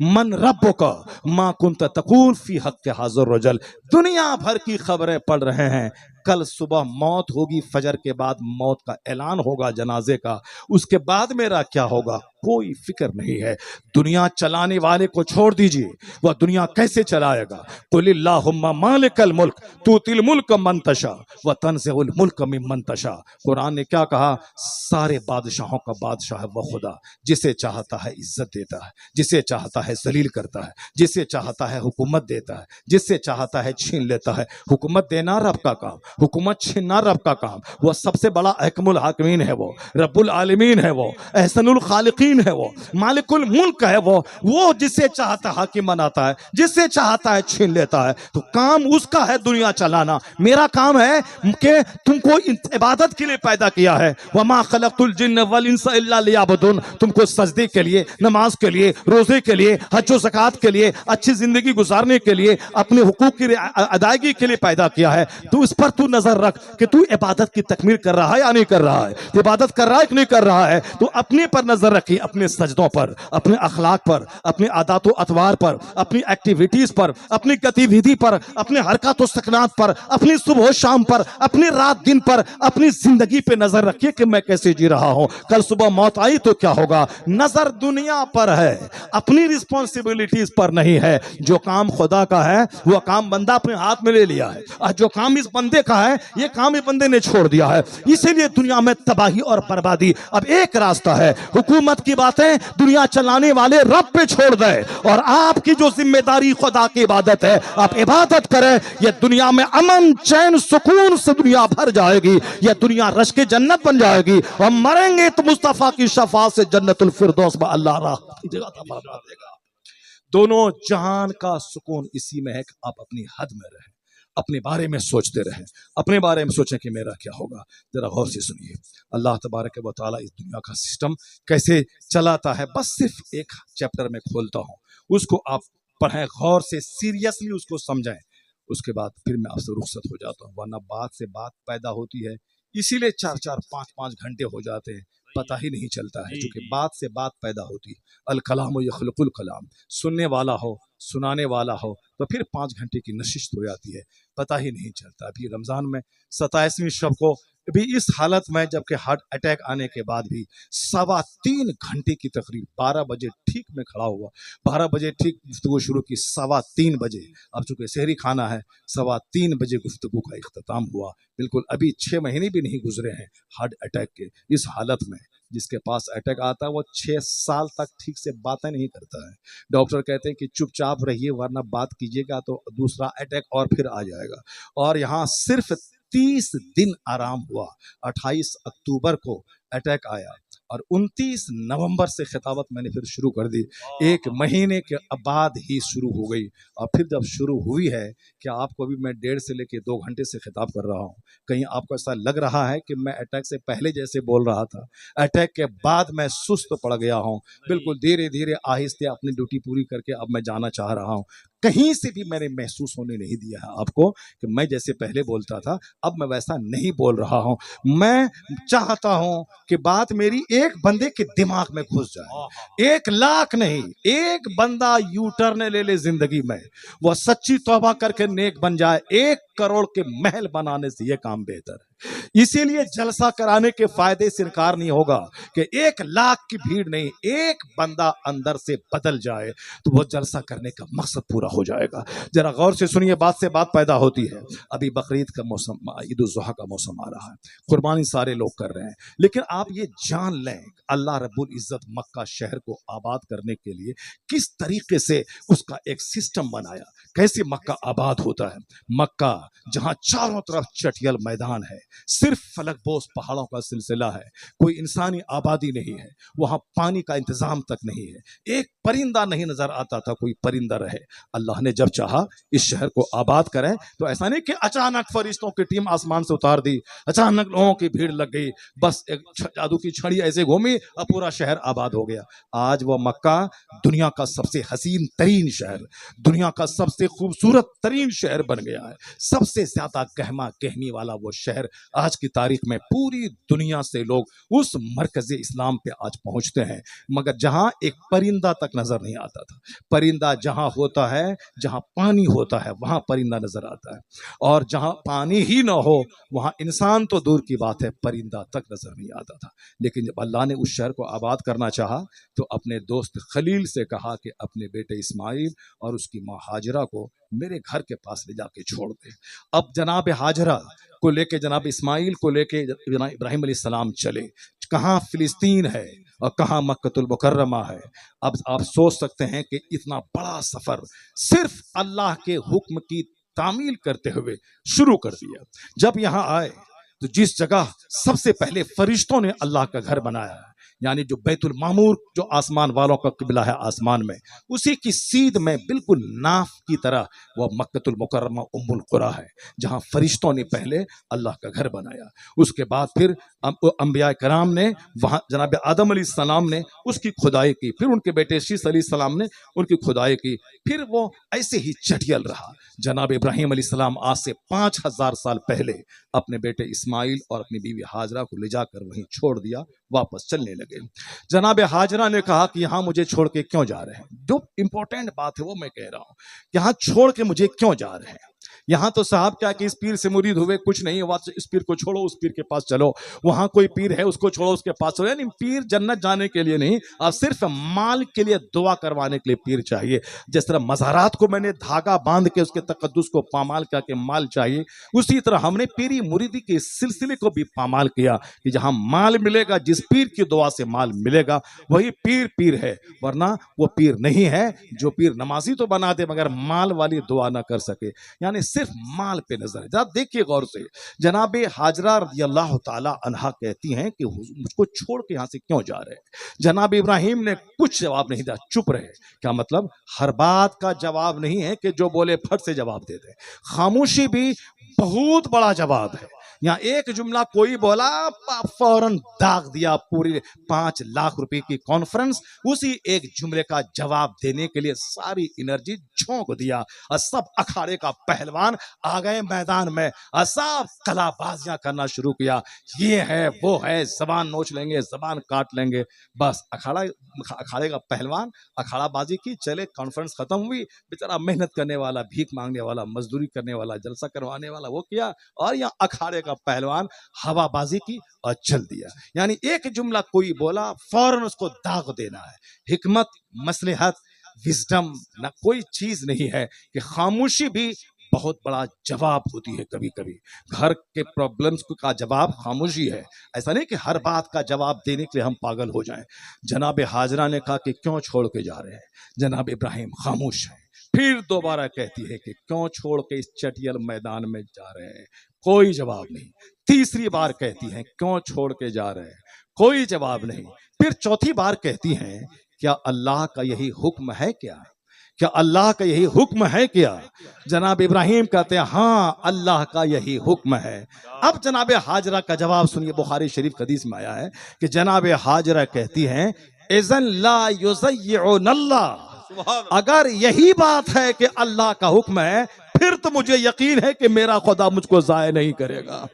मन रब्बों का, माँ कुंत तकूल फी हक हाज़िर रजल। दुनिया भर की खबरें पढ़ रहे हैं, कल सुबह मौत होगी, फजर के बाद मौत का ऐलान होगा जनाजे का, उसके बाद मेरा क्या होगा कोई फिक्र नहीं है। दुनिया चलाने वाले को छोड़ दीजिए, वह दुनिया कैसे चलाएगा? कुलिल्लाहुम्मा मालिकल मुल्क तुतिल मुल्क मन तशा व तनज़िउल मुल्क मिम्मन तशा। कुरान ने क्या कहा? सारे बादशाहों का बादशाह है वह खुदा, जिसे चाहता है इज्जत देता है, जिसे चाहता है जलील करता है, जिसे चाहता है हुकूमत देता है, जिससे चाहता है छीन लेता है। हुकूमत देना रब का काम, हुकूमत छीनना रब का काम। वह सबसे बड़ा अहकमुल हाकिमीन है, वो रब्बुल आलमीन है, वो एहसनुल खालिकीन है, वो मालिकुल मुल्क है, वो जिसे चाहता हाकिम बनाता है, जिससे चाहता है छीन लेता है। तो काम उसका है दुनिया चलाना। मेरा काम है कि तुमको इबादत के लिए पैदा किया है। वमा खलक़तुल जिन्न वल इंसा इल्ला लियअबुदून, तुमको सजदे के लिए, नमाज के लिए, रोजे के लिए, हज व ज़कात के लिए, अच्छी जिंदगी गुजारने के लिए, अपने हुकूक की अदायगी के लिए पैदा किया है। तू इस पर तू नजर रख कि तू इबादत की तकमील कर रहा है या नहीं कर रहा है, इबादत कर रहा है कि नहीं कर रहा है। तो अपने पर नजर रखिए, अपने सजदों पर, अपने अखलाक पर, अपने आदात व अतवार पर, अपनी एक्टिविटीज पर, अपनी गतिविधि पर, अपने हरकत व सकनात पर, अपनी सुबह शाम पर, अपनी रात दिन पर, अपनी जिंदगी पे नजर रखिए कि मैं कैसे जी रहा हूं। कल सुबह मौत आई तो क्या होगा? नजर दुनिया पर है, अपनी रिस्पॉन्सिबिलिटीज पर नहीं है। जो काम खुदा का है वो काम बंदा अपने हाथ में ले लिया है, और जो काम इस बंदे देखा है ये काम ये बंदे ने छोड़ दिया है, इसीलिए दुनिया में तबाही और बर्बादी। अब एक रास्ता है, हुकूमत की बातें दुनिया चलाने वाले रब पे छोड़ दे और आपकी जो जिम्मेदारी खुदा की इबादत है, आप इबादत करें। ये दुनिया में अमन चैन सुकून से दुनिया भर जाएगी, ये दुनिया रश के जन्नत बन जाएगी और मरेंगे तो मुस्तफा की शफाअत से जन्नतुल फिरदौस में अल्लाह राह की जगह अता फरमा देगा। दोनों जहान का सुकून इसी में है कि आप अपनी हद में रहें, अपने बारे में सोचते रहें, अपने बारे में सोचें कि मेरा क्या होगा। जरा गौर से सुनिए अल्लाह तबारक व तआला इस दुनिया का सिस्टम कैसे चलाता है। बस सिर्फ एक चैप्टर में खोलता हूँ, उसको आप पढ़ें, गौर से सीरियसली उसको समझें, उसके बाद फिर मैं आपसे रुखसत हो जाता हूँ, वरना बात से बात पैदा होती है, इसीलिए 4-4 5-5 घंटे हो जाते हैं, पता ही नहीं चलता है, क्योंकि बात से बात पैदा होती है। अल कलाम यखलुकुल कलाम, सुनने वाला हो सुनाने वाला हो तो फिर 5 घंटे की नशिस्त हो जाती है, पता ही नहीं चलता। अभी रमज़ान में 27वीं शब को भी इस हालत में, जबकि हार्ट अटैक आने के बाद भी 3.25 घंटे की तकरीब, 12 बजे ठीक में खड़ा हुआ, 12 बजे ठीक गुफ्तगू शुरू की, 3:15 बजे, अब चूंकि शहरी खाना है, 3:15 बजे गुफ्तगू का इख्तिताम हुआ। बिल्कुल अभी 6 महीने भी नहीं गुजरे हैं हार्ट अटैक के। इस हालत में जिसके पास अटैक आता है वो 6 साल तक ठीक से बातें नहीं करता है। डॉक्टर कहते हैं कि चुपचाप रहिए वरना बात कीजिएगा तो दूसरा अटैक और फिर आ जाएगा। और यहाँ सिर्फ 30 दिन आराम हुआ, 28 अक्टूबर को अटैक आया और 29 नवंबर से खिताबत मैंने फिर शुरू कर दी, 1 महीने के बाद ही शुरू हो गई। और फिर जब शुरू हुई है, क्या आपको अभी मैं 1.5 से लेकर 2 घंटे से खिताब कर रहा हूँ, कहीं आपको ऐसा लग रहा है कि मैं अटैक से पहले जैसे बोल रहा था? अटैक के बाद मैं सुस्त पड़ गया हूँ, बिल्कुल धीरे धीरे आहिस्ते अपनी ड्यूटी पूरी करके अब मैं जाना चाह रहा हूँ। कहीं से भी मैंने महसूस होने नहीं दिया है आपको कि मैं जैसे पहले बोलता था अब मैं वैसा नहीं बोल रहा हूँ। मैं चाहता हूँ कि बात मेरी एक बंदे के दिमाग में घुस जाए, 1 लाख नहीं, एक बंदा यू टर्न ले ले जिंदगी में, वो सच्ची तौबा करके नेक बन जाए, 1 करोड़ के महल बनाने से यह काम बेहतर है। इसीलिए जलसा कराने के फायदे से इनकार नहीं होगा कि 1 लाख की भीड़ नहीं, एक बंदा अंदर से बदल जाए तो वो जलसा करने का मकसद पूरा हो जाएगा। जरा गौर से सुनिए, बात से बात पैदा होती है। अभी बकरीद का मौसम, ईद उल जुहा का मौसम आ रहा है, कुर्बानी सारे लोग कर रहे हैं, लेकिन आप ये जान लें अल्लाह रब्बुल इज्जत मक्का शहर को आबाद करने के लिए किस तरीके से उसका एक सिस्टम बनाया, कैसे मक्का आबाद होता है। मक्का जहां चारों तरफ चटियल मैदान है, सिर्फ फलकबोस पहाड़ों का सिलसिला है, कोई इंसानी आबादी नहीं है, वहां पानी का इंतजाम तक नहीं है, एक परिंदा नहीं नजर आता था कोई परिंदा रहे। अल्लाह ने जब चाहा इस शहर को आबाद करे तो ऐसा नहीं कि अचानक फरिश्तों की टीम आसमान से उतार दी, अचानक लोगों की भीड़ लग गई, बस एक जादू की छड़ी ऐसे घूमी और पूरा शहर आबाद हो गया। आज वो मक्का दुनिया का सबसे हसीन तरीन शहर, दुनिया का सबसे खूबसूरत तरीन शहर बन गया है, सबसे ज्यादा गहमा गहमी वाला वो शहर। आज की तारीख में पूरी दुनिया से लोग उस मरकज़े इस्लाम पे आज पहुंचते हैं, मगर जहां एक परिंदा तक नजर नहीं आता था। परिंदा जहां होता है, जहां पानी होता है, वहां परिंदा नजर आता है, और जहां पानी ही ना हो वहां इंसान तो दूर की बात है परिंदा तक नजर नहीं आता था। लेकिन जब अल्लाह ने उस शहर को आबाद करना चाहा तो अपने दोस्त खलील से कहा कि अपने बेटे इस्माइल और उसकी माँ हाजरा को मेरे घर के पास ले जाके छोड़ दे। अब जनाब हाजरा को लेके, जनाब इस्माइल को लेके जनाब इब्राहिम अलैहिस्सलाम चले। कहाँ फिलिस्तीन है और कहाँ मक्कतुल मुकर्रमा है। अब आप सोच सकते हैं कि इतना बड़ा सफर सिर्फ अल्लाह के हुक्म की तामील करते हुए शुरू कर दिया। जब यहाँ आए तो जिस जगह सबसे पहले फरिश्तों ने अल्लाह का घर बनाया है, यानी जो बैतुल मामूर, जो आसमान वालों का किबला है आसमान में, उसी की सीध में बिल्कुल नाफ की तरह वह मक्कतुल मुकर्रमा उम्मुल कुरा है, जहां फरिश्तों ने पहले अल्लाह का घर बनाया। उसके बाद फिर अंबिया कराम ने वहां, जनाब आदम अलैहिस्सलाम ने उसकी खुदाई की, फिर उनके बेटे शीस अलैहिस्सलाम ने उनकी खुदाई की, फिर वो ऐसे ही चटियल रहा। जनाब इब्राहिम अलैहिस्सलाम आज से 5000 साल पहले अपने बेटे इस्माइल और अपनी बीवी हाजरा को ले जाकर वहीं छोड़ दिया, वापस चलने लगे। जनाब हाजरा ने कहा कि यहां मुझे छोड़ के क्यों जा रहे हैं। जो इंपॉर्टेंट बात है वो मैं कह रहा हूं, यहां छोड़ के मुझे क्यों जा रहे हैं। यहाँ तो साहब क्या कि इस पीर से मुरीद हुए, कुछ नहीं हुआ इस पीर को छोड़ो उस पीर के पास चलो, वहां कोई पीर है उसको छोड़ो उसके पास चलो। यानी पीर जन्नत जाने के लिए नहीं, अब सिर्फ माल के लिए दुआ करवाने के लिए पीर चाहिए। जिस तरह मज़ारात को मैंने धागा बांध के उसके तकद्दुस को पामाल करके माल चाहिए, उसी तरह हमने पीरी मुरीदी के सिलसिले को भी पामाल किया कि जहां माल मिलेगा, जिस पीर की दुआ से माल मिलेगा वही पीर पीर है, वरना वो पीर नहीं है जो पीर नमाजी तो बना दे मगर माल वाली दुआ ना कर सके। यानी सिर्फ माल पे नजर है। जरा देखिए गौर से, जनाबे हाजरा रज़ियल्लाहु ताला अन्हा कहती हैं कि मुझको छोड़ के यहां से क्यों जा रहे हैं। जनाब इब्राहिम ने कुछ जवाब नहीं दिया, चुप रहे। क्या मतलब? हर बात का जवाब नहीं है कि जो बोले फट से जवाब दे दे, खामोशी भी बहुत बड़ा जवाब है। यहाँ एक जुमला कोई बोला, फौरन दाग दिया पूरी 5 लाख रुपए की कॉन्फ्रेंस, उसी एक जुमले का जवाब देने के लिए सारी एनर्जी झोंक दिया और सब अखाड़े का पहलवान आ गए मैदान में और सब कलाबाजियां करना शुरू किया। ये है वो है, जबान नोच लेंगे, जबान काट लेंगे, बस अखाड़े का पहलवान अखाड़ाबाजी की। चले, कॉन्फ्रेंस खत्म हुई, बेचारा मेहनत करने वाला, भीख मांगने वाला, मजदूरी करने वाला, जलसा करवाने वाला वो किया, और यहाँ अखाड़े का पहलवान हवाबाजी की और चल दिया। यानी एक जुमला कोई बोला फौरन उसको दाग देना है। हिकमत, मसलहत, विजडम ना कोई चीज नहीं है कि खामोशी भी बहुत बड़ा जवाब होती है। कभी कभी घर के प्रॉब्लम्स का जवाब खामोशी है। ऐसा नहीं कि हर बात का जवाब देने के लिए हम पागल हो जाएं। जनाब हाजरा ने कहा कि क्यों छोड़ के जा रहे हैं? जनाब इब्राहिम खामोश है। फिर दोबारा कहती है कि क्यों छोड़ के इस चटियल मैदान में जा रहे हैं? कोई जवाब नहीं। तीसरी बार कहती हैं क्यों छोड़ के जा रहे हैं? कोई जवाब नहीं। फिर चौथी बार कहती हैं क्या अल्लाह का यही हुक्म है क्या? क्या अल्लाह का यही हुक्म है क्या? जनाब इब्राहिम कहते हैं हाँ, अल्लाह का यही हुक्म है। अब जनाब हाजरा का जवाब सुनिए। बुखारी शरीफ हदीस में आया है कि जनाब हाजरा कहती हैं इज़न ला युज़य्यिउनल्लाह, अगर यही बात है कि अल्लाह का हुक्म है, फिर तो मुझे यकीन है कि मेरा खुदा मुझको जाय नहीं करेगा,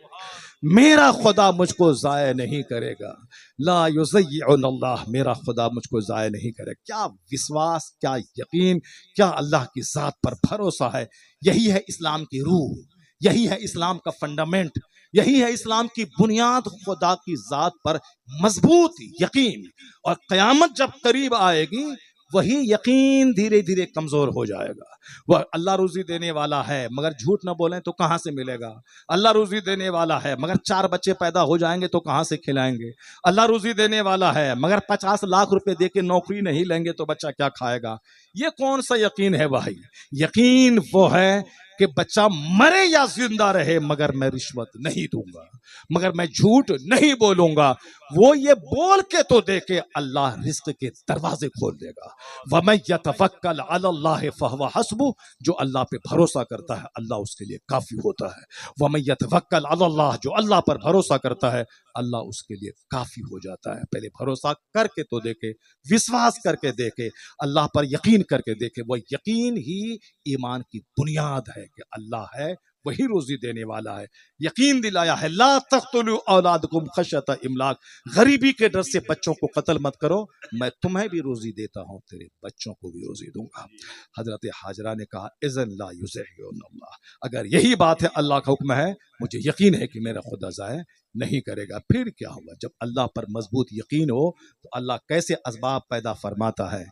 मेरा खुदा मुझको जाय नहीं करेगा। ला युज़य्यिउनल्लाह, मेरा खुदा मुझको जाय नहीं करेगा। क्या विश्वास, क्या यकीन, क्या अल्लाह की जात पर भरोसा है। यही है इस्लाम की रूह, यही है इस्लाम का फंडामेंट, यही है इस्लाम की बुनियाद, खुदा की जात पर मजबूत यकीन। और कयामत जब करीब आएगी वही यकीन धीरे धीरे कमजोर हो जाएगा। वह अल्लाह रोजी देने वाला है मगर झूठ ना बोलें तो कहां से मिलेगा? अल्लाह रोजी देने वाला है मगर 4 बच्चे पैदा हो जाएंगे तो कहां से खिलाएंगे? अल्लाह रोजी देने वाला है मगर 50 लाख रुपए दे के नौकरी नहीं लेंगे तो बच्चा क्या खाएगा? ये कौन सा यकीन है भाई? यकीन वो है कि बच्चा मरे या जिंदा रहे मगर मैं रिश्वत नहीं दूंगा, मगर मैं झूठ नहीं बोलूंगा। वो ये बोल के तो देखे अल्लाह रिस्क के दरवाजे खोल देगा। वमन यतवक्कल अलल्लाह फहुव हस्बुह, जो अल्लाह पे भरोसा करता है अल्लाह उसके लिए काफी होता है। वमन यतवक्कल अलल्लाह, जो अल्लाह पर भरोसा करता है अल्लाह उसके लिए काफी हो जाता है। पहले भरोसा करके तो देखे, विश्वास करके देखे, अल्लाह पर यकीन करके देखे। वह यकीन ही ईमान की बुनियाद है कि अल्लाह है, वही रोजी देने वाला है। यकीन दिलाया है ला तख्तुलू औलादकुम खशयत इमलाक, गरीबी के डर से बच्चों को कत्ल मत करो, मैं तुम्हें भी रोजी देता हूं, तेरे बच्चों को भी रोजी दूंगा। हजरत हाजरा ने कहा इज़न ला युज़य्यिउनल्लाह, अगर यही बात है अल्लाह का हुक्म है, मुझे यकीन है कि मेरा खुदा ज़ाय नहीं करेगा। फिर क्या हुआ? जब अल्लाह पर मजबूत यकीन हो तो अल्लाह कैसे असबाब पैदा फरमाता है।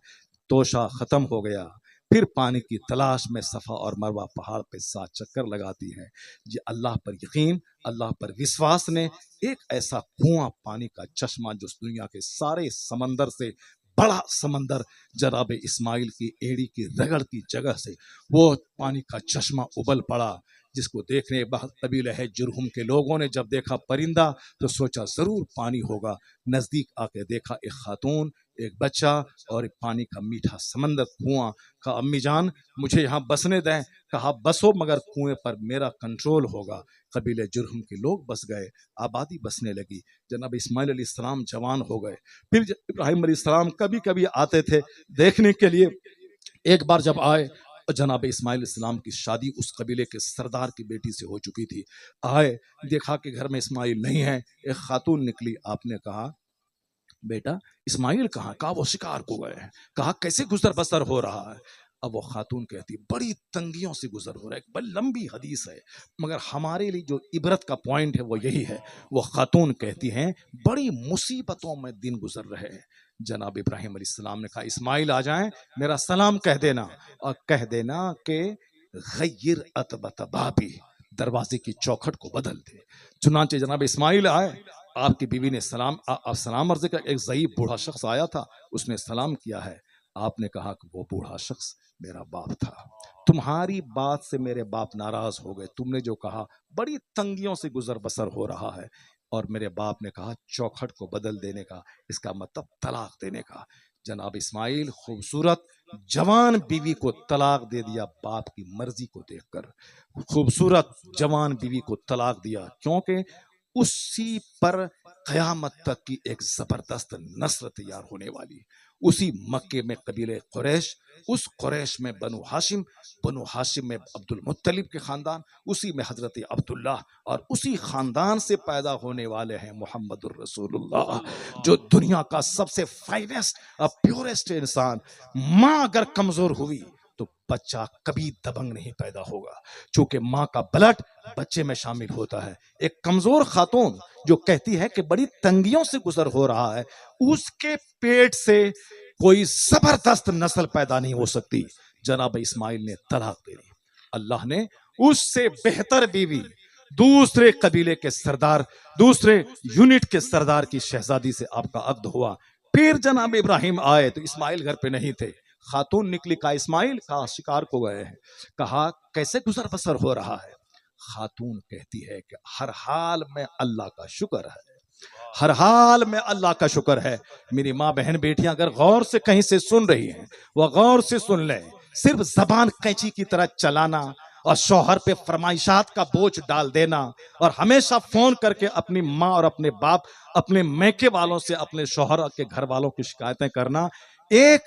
तोशा खत्म हो गया, फिर पानी की तलाश में सफ़ा और मरवा पहाड़ पे 7 चक्कर लगाती है। ये अल्लाह पर यकीन, अल्लाह पर विश्वास ने एक ऐसा कुआं, पानी का चश्मा जो दुनिया के सारे समंदर से बड़ा समंदर, जनाब इस्माइल की एड़ी की रगड़ती जगह से वो पानी का चश्मा उबल पड़ा, जिसको देखने बाद कबीले है जुरहुम के लोगों ने जब देखा परिंदा तो सोचा जरूर पानी होगा। नजदीक आके देखा एक खातून, एक बच्चा और एक पानी का मीठा समंदर, कुआं। कहा अम्मी जान मुझे यहाँ बसने दें। कहा बसो मगर कुएं पर मेरा कंट्रोल होगा। कबीले जुरहुम के लोग बस गए, आबादी बसने लगी। जनाब इस्माइल अलैहिस्सलाम जवान हो गए। फिर इब्राहिम अलैहिस्सलाम कभी कभी आते थे देखने के लिए। एक बार जब आए, जनाब इस्माइल इस्लाम की शादी उस कबीले के सरदार की बेटी से हो चुकी थी। आए, देखा कि घर में इस्माइल नहीं है। एक खातून निकली, आपने कहा बेटा इस्माइल कहाँ? कहा वो शिकार को गए हैं। कहा कैसे गुजर बसर हो रहा है? अब वो खातून कहती बड़ी तंगियों से गुजर हो रहा है, बड़ी लंबी हदीस है मगर हमारे लिए जो इबरत का पॉइंट है वो यही है। वो खातून कहती हैं बड़ी मुसीबतों में दिन गुजर रहे हैं। जनाब इब्राहिम अलैहिस्सलाम ने कहा इस्माइल आ जाएं, मेरा सलाम कह देना और कह देना कि गय्यर अतबत बाबी, दरवाजे की चौखट को बदल दे। चुनांचे जनाब इस्माइल आए, आपकी बीवी ने सलाम आप सलाम अर्ज का, एक ज़ईफ बूढ़ा शख्स आया था, उसने सलाम किया है। आपने कहा कि वो बूढ़ा शख्स मेरा बाप था, तुम्हारी बात से मेरे बाप नाराज हो गए, तुमने जो कहा बड़ी तंगियों से गुजर बसर हो रहा है। और मेरे बाप ने कहा चौखट को बदल देने का, इसका मतलब तलाक देने का। जनाब इस्माइल खूबसूरत जवान बीवी को तलाक दे दिया, बाप की मर्जी को देखकर। खूबसूरत जवान बीवी को तलाक दिया क्योंकि उसी पर कयामत तक की एक जबरदस्त नस्ल तैयार होने वाली। उसी मक्के में कबीले कुरैश, उस कुरैश में बनु हाशिम में अब्दुल मुत्तलिब के खानदान, उसी में हजरत अब्दुल्लाह, और उसी खानदान से पैदा होने वाले हैं मोहम्मदुर रसूलुल्लाह, जो दुनिया का सबसे फाइनेस्ट और प्योरेस्ट इंसान। माँ अगर कमजोर हुई तो बच्चा कभी दबंग नहीं पैदा होगा, क्योंकि माँ का ब्लड बच्चे में शामिल होता है। एक कमजोर खातून जो कहती है कि बड़ी तंगियों से गुजर हो रहा है, उसके पेट से कोई जबरदस्त नस्ल पैदा नहीं हो सकती। जनाब इस्माइल ने तलाक दे दी। अल्लाह ने उससे बेहतर बीवी दूसरे कबीले के सरदार, दूसरे यूनिट के सरदार की शहजादी से आपका अक्द हुआ। फिर जनाब इब्राहिम आए तो इस्माइल घर पे नहीं थे। खातून निकली, कहा इस्माइल कहा शिकार को गए हैं। कहा कैसे गुजर बसर हो रहा है? खातून कहती है कि हर हाल में अल्लाह का शुक्र है, हर हाल में अल्लाह का शुक्र है। मेरी माँ बहन बेटियां अगर गौर से कहीं से सुन रही हैं, वह गौर से सुन लें। सिर्फ जबान कैंची की तरह चलाना और शौहर पे फरमाइशात का बोझ डाल देना और हमेशा फोन करके अपनी माँ और अपने बाप, अपने मैके वालों से अपने शौहर के घर वालों की शिकायतें करना एक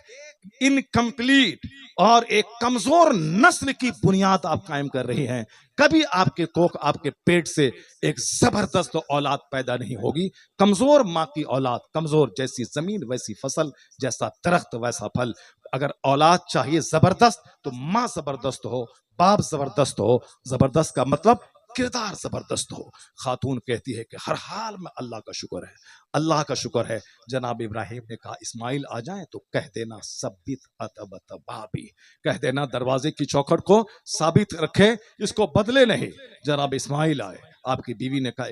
इनकम्प्लीट और एक कमजोर नस्ल की बुनियाद आप कायम कर रही हैं। कभी आपके कोख, आपके पेट से एक जबरदस्त औलाद पैदा नहीं होगी। कमजोर माँ की औलाद, कमजोर जैसी जमीन वैसी फसल, जैसा दरख्त वैसा फल। अगर औलाद चाहिए जबरदस्त तो माँ जबरदस्त हो, बाप जबरदस्त हो। जबरदस्त का मतलब किरदार जबरदस्त हो। खातून कहती है कि हर हाल में अल्लाह का शुक्र है, अल्लाह का शुक्र है। जनाब इब्राहिम ने कहा इस्माइल आ जाए तो कह देना सबित अतबत बाबी, कह देना दरवाजे की चौखट को साबित रखे, इसको बदले नहीं। जनाब इस्माइल आए, आपकी बीवी ने कहा